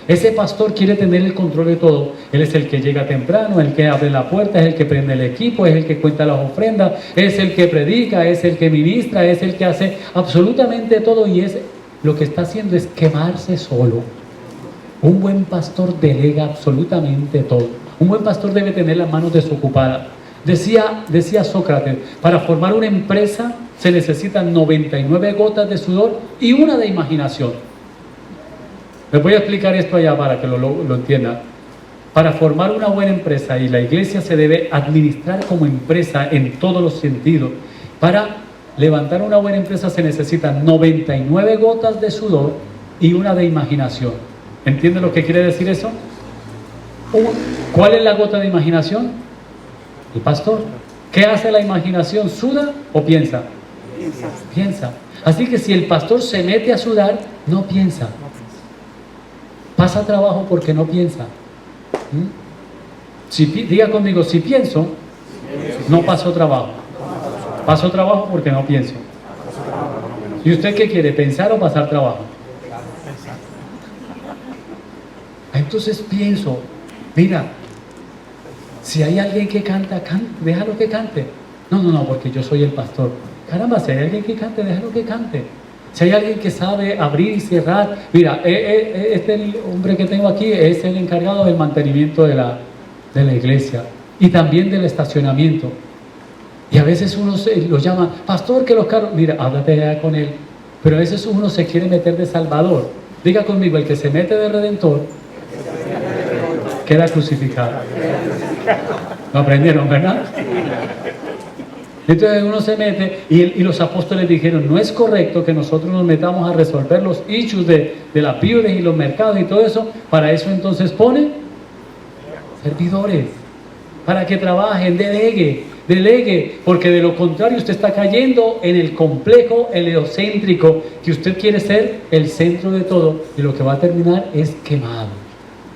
Ese pastor quiere tener el control de todo. Él es el que llega temprano, el que abre la puerta, es el que prende el equipo, es el que cuenta las ofrendas, es el que predica, es el que ministra, es el que hace absolutamente todo, y lo que está haciendo es quemarse solo. Un buen pastor delega absolutamente todo. Un buen pastor debe tener las manos desocupadas. Decía Sócrates, para formar una empresa se necesitan 99 gotas de sudor y una de imaginación. Les voy a explicar esto allá para que lo entiendan. Para formar una buena empresa, y la iglesia se debe administrar como empresa en todos los sentidos, para levantar una buena empresa se necesitan 99 gotas de sudor y una de imaginación. ¿Entienden lo que quiere decir eso? ¿Cuál es la gota de imaginación? El pastor. ¿Qué hace la imaginación? ¿Suda o piensa? Piensa. Así que si el pastor se mete a sudar, no piensa. Pasa trabajo porque no piensa. Diga conmigo, si pienso, no paso trabajo. Paso trabajo porque no pienso. ¿Y usted qué quiere? ¿Pensar o pasar trabajo? Entonces pienso, mira, si hay alguien que canta, déjalo que cante. No, porque yo soy el pastor. Caramba, si hay alguien que cante, déjalo que cante. Si hay alguien que sabe abrir y cerrar, mira, este hombre que tengo aquí es el encargado del mantenimiento de la iglesia y también del estacionamiento. Y a veces uno lo llama, pastor, que los carros, mira, háblate ya con él. Pero a veces uno se quiere meter de salvador. Diga conmigo, el que se mete de redentor queda crucificado. ¿Lo aprendieron, verdad? Entonces uno se mete y los apóstoles dijeron, no es correcto que nosotros nos metamos a resolver los issues de las viudas y los mercados y todo eso. Para eso entonces pone servidores, para que trabajen, delegue, porque de lo contrario usted está cayendo en el complejo heliocéntrico, que usted quiere ser el centro de todo, y lo que va a terminar es quemado,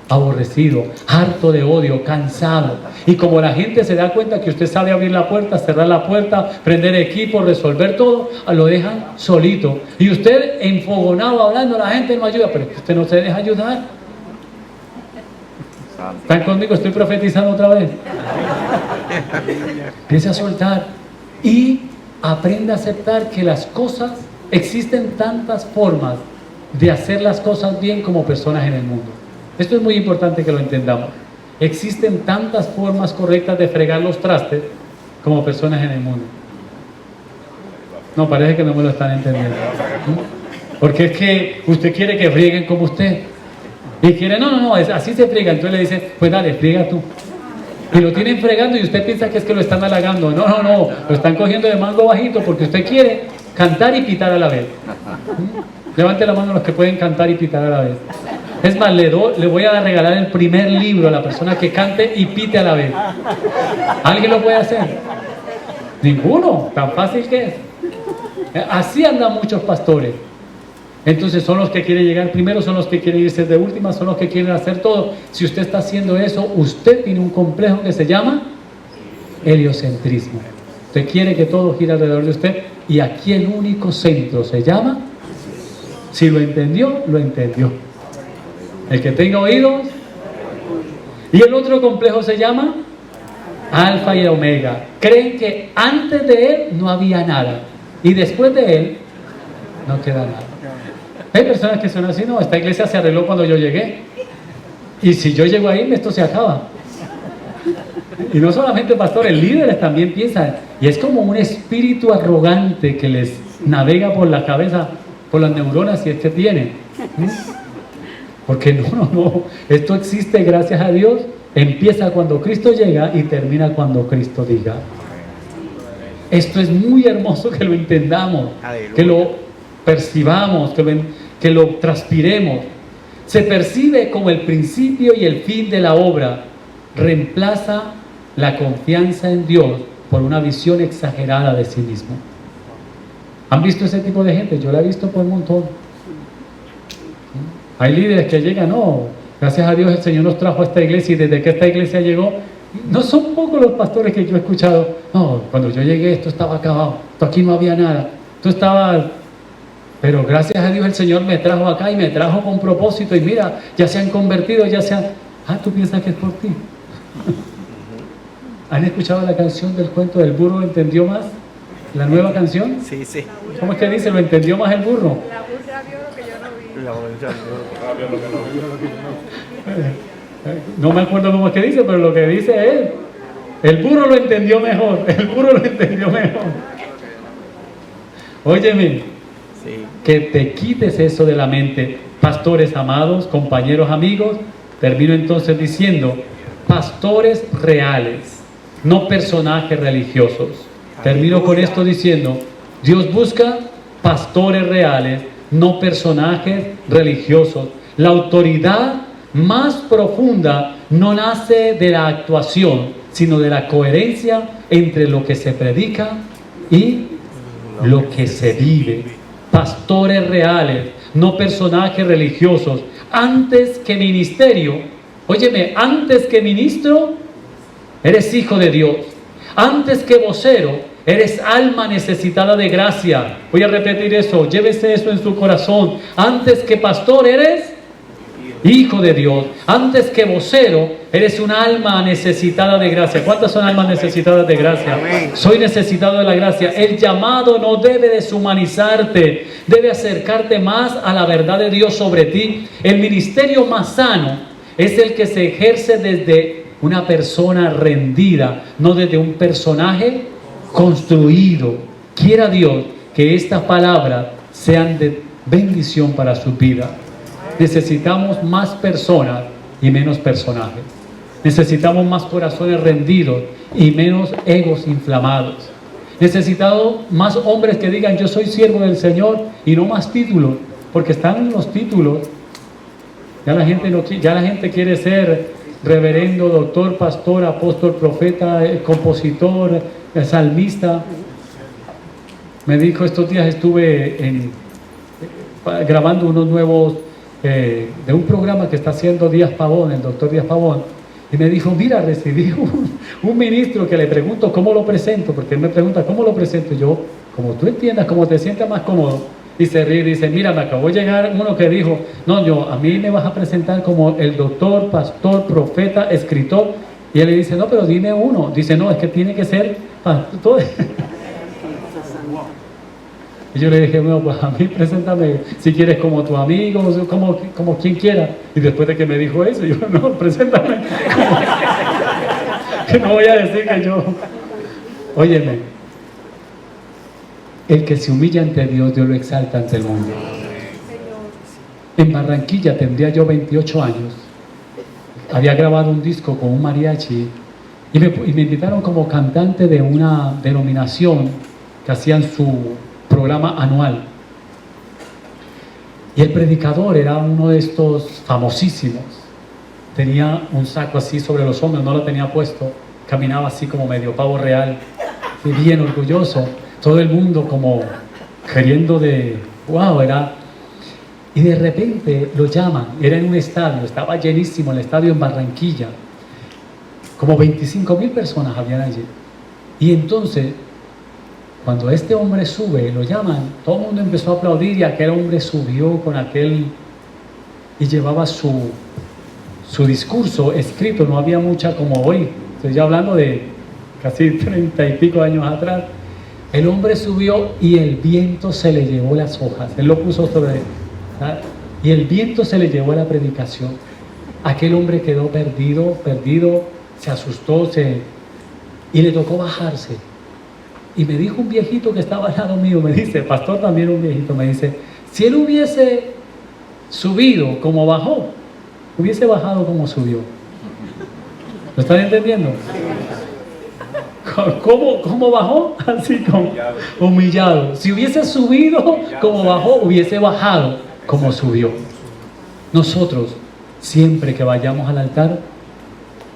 aborrecido, harto de odio, cansado. Y como la gente se da cuenta que usted sabe abrir la puerta, cerrar la puerta, prender equipo, resolver todo, lo dejan solito. Y usted enfogonado hablando, la gente no ayuda, pero es que usted no se deja ayudar. ¿Están conmigo? Estoy profetizando otra vez. Empiece a soltar y aprenda a aceptar que las cosas, existen tantas formas de hacer las cosas bien como personas en el mundo. Esto es muy importante que lo entendamos. Existen tantas formas correctas de fregar los trastes como personas en el mundo. No, parece que no me lo están entendiendo. Porque es que usted quiere que frieguen como usted. Y quiere, no, así se friega. Entonces le dice, pues dale, friega tú. Y lo tienen fregando y usted piensa que es que lo están halagando. No, lo están cogiendo de mango bajito porque usted quiere cantar y pitar a la vez. Levante la mano los que pueden cantar y pitar a la vez. Es más, le voy a regalar el primer libro a la persona que cante y pite a la vez. ¿Alguien lo puede hacer? Ninguno, tan fácil que es. Así andan muchos pastores. Entonces son los que quieren llegar primero, son los que quieren irse de última, son los que quieren hacer todo. Si usted está haciendo eso, usted tiene un complejo que se llama heliocentrismo. Usted quiere que todo gire alrededor de usted, y aquí el único centro se llama, si lo entendió, lo entendió. El que tenga oídos. Y el otro complejo se llama alfa y omega. Creen que antes de él no había nada y después de él no queda nada. Hay personas que son así, no, esta iglesia se arregló cuando yo llegué, y si yo llego ahí esto se acaba. Y no solamente pastores, líderes también piensan, y es como un espíritu arrogante que les navega por la cabeza, por las neuronas, si es que tienen. Porque no, esto existe gracias a Dios, empieza cuando Cristo llega y termina cuando Cristo diga. Esto es muy hermoso que lo entendamos, que lo percibamos, que lo transpiremos. Se percibe como el principio y el fin de la obra. Reemplaza la confianza en Dios por una visión exagerada de sí mismo. ¿Han visto ese tipo de gente? Yo la he visto por un montón. Hay líderes que llegan, no, Gracias a Dios el Señor nos trajo a esta iglesia y desde que esta iglesia llegó, no son pocos los pastores que yo he escuchado. No, cuando yo llegué esto estaba acabado, esto aquí no había nada, esto estaba... Pero gracias a Dios el Señor me trajo acá y me trajo con propósito y mira, ya se han convertido, ya se han... Ah, ¿tú piensas que es por ti? ¿Han escuchado la canción del cuento del burro entendió más? ¿La nueva canción? Sí, sí. ¿Cómo es que dice? ¿Lo entendió más el burro? La burra vio lo que yo no vi. La No me acuerdo cómo es que dice, pero lo que dice es, el burro lo entendió mejor, el burro lo entendió mejor. Óyeme, Sí. que te quites eso de la mente, pastores amados, compañeros amigos. Termino entonces diciendo, pastores reales, no personajes religiosos. Termino con esto diciendo, Dios busca pastores reales, no personajes religiosos. La autoridad más profunda no nace de la actuación, sino de la coherencia entre lo que se predica y lo que se vive. Pastores reales, no personajes religiosos. Antes que ministerio, óyeme, antes que ministro, eres hijo de Dios. Antes que vocero, eres alma necesitada de gracia. Voy a repetir eso, llévese eso en su corazón. Antes que pastor, eres hijo de Dios. Antes que vocero, eres un alma necesitada de gracia. ¿Cuántas son almas necesitadas de gracia? Amén. Soy necesitado de la gracia. El llamado no debe deshumanizarte, debe acercarte más a la verdad de Dios sobre ti. El ministerio más sano es el que se ejerce desde una persona rendida, no desde un personaje construido. Quiera Dios que estas palabras sean de bendición para su vida. Necesitamos más personas y menos personajes. Necesitamos más corazones rendidos y menos egos inflamados. Necesitamos más hombres que digan yo soy siervo del Señor y no más títulos, porque están los títulos. Ya la gente quiere ser reverendo, doctor, pastor, apóstol, profeta, compositor, salmista. Me dijo estos días estuve grabando unos nuevos de un programa que está haciendo Díaz Pavón, el doctor Díaz Pavón, y me dijo, mira, recibí un ministro que le pregunto cómo lo presento, porque él me pregunta cómo lo presento, y yo, como tú entiendas, como te sientas más cómodo, y se ríe y dice, mira, me acabó de llegar uno que dijo, no, a mí me vas a presentar como el doctor, pastor, profeta, escritor, y él le dice, no, pero dime uno, dice, no, es que tiene que ser pastor. Y yo le dije, bueno, pues a mí preséntame, si quieres como tu amigo, como quien quiera. Y después de que me dijo eso, yo, no, preséntame. Que no voy a decir que yo... Óyeme, el que se humilla ante Dios, Dios lo exalta ante el mundo. En Barranquilla tendría yo 28 años. Había grabado un disco con un mariachi y me invitaron como cantante de una denominación que hacían su programa anual. Y el predicador era uno de estos famosísimos. Tenía un saco así sobre los hombros, no lo tenía puesto. Caminaba así como medio pavo real, y bien orgulloso. Todo el mundo como queriendo de... ¡Wow! Era... Y de repente lo llaman, era en un estadio, estaba llenísimo el estadio en Barranquilla. Como 25,000 personas habían allí. Y entonces, cuando este hombre sube, lo llaman, todo el mundo empezó a aplaudir y aquel hombre subió con aquel y llevaba su discurso escrito, no había mucha como hoy. Estoy ya hablando de casi 30 y pico años atrás. El hombre subió y el viento se le llevó las hojas. Él lo puso sobre... ¿sabes? Y el viento se le llevó a la predicación. Aquel hombre quedó perdido, se asustó, y le tocó bajarse. Y me dijo un viejito que estaba al lado mío, me dice, pastor también un viejito, me dice, si él hubiese subido como bajó, hubiese bajado como subió. ¿Lo están entendiendo? ¿Cómo bajó? Así como humillado. Si hubiese subido como bajó, hubiese bajado como subió. Nosotros, siempre que vayamos al altar,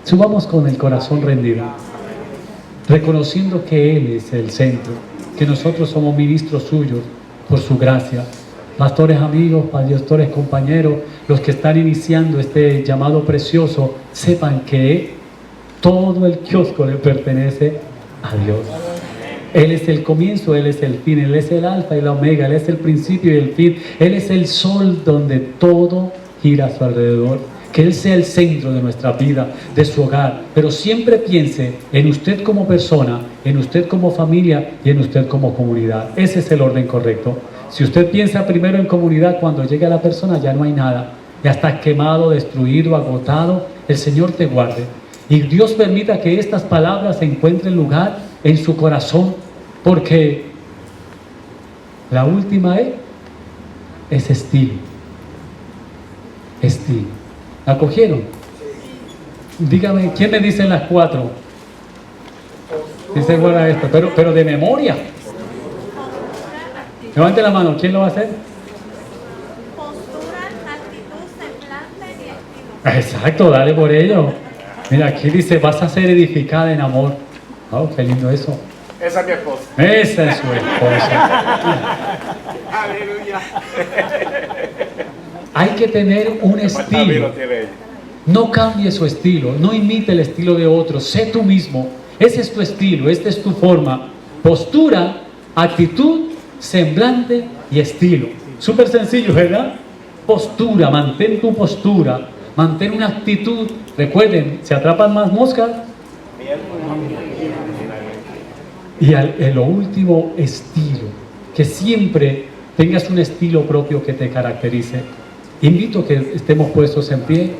subamos con el corazón rendido, reconociendo que Él es el centro, que nosotros somos ministros suyos por su gracia. pastores amigos, pastores compañeros, los que están iniciando este llamado precioso, sepan que todo el kiosco le pertenece a Dios. Él es el comienzo, Él es el fin, Él es el alfa y la omega, Él es el principio y el fin, Él es el sol donde todo gira a su alrededor. Que Él sea el centro de nuestra vida, de su hogar, pero siempre piense en usted como persona, en usted como familia y en usted como comunidad. Ese es el orden correcto. Si usted piensa primero en comunidad, cuando llegue a la persona ya no hay nada, ya está quemado, destruido, agotado. El Señor te guarde y Dios permita que estas palabras encuentren lugar en su corazón, porque la última es estilo. Estilo. ¿La cogieron? Dígame, ¿quién me dice las 4? Dice buena esto, pero de memoria. Levante la mano, ¿quién lo va a hacer? Postura, actitud, semblante y estilo. Exacto, dale por ello. Mira, aquí dice, vas a ser edificada en amor. Oh, qué lindo eso. Esa es mi esposa. Esa es su esposa. Aleluya. Hay que tener un estilo. No cambie su estilo, no imite el estilo de otros, sé tú mismo. Ese es tu estilo, esta es tu forma. Postura, actitud, semblante y estilo. Súper sencillo, ¿verdad? Postura, mantén tu postura, mantén una actitud. Recuerden, se atrapan más moscas. Y lo último, estilo. Que siempre tengas un estilo propio que te caracterice. Invito a que estemos puestos en pie.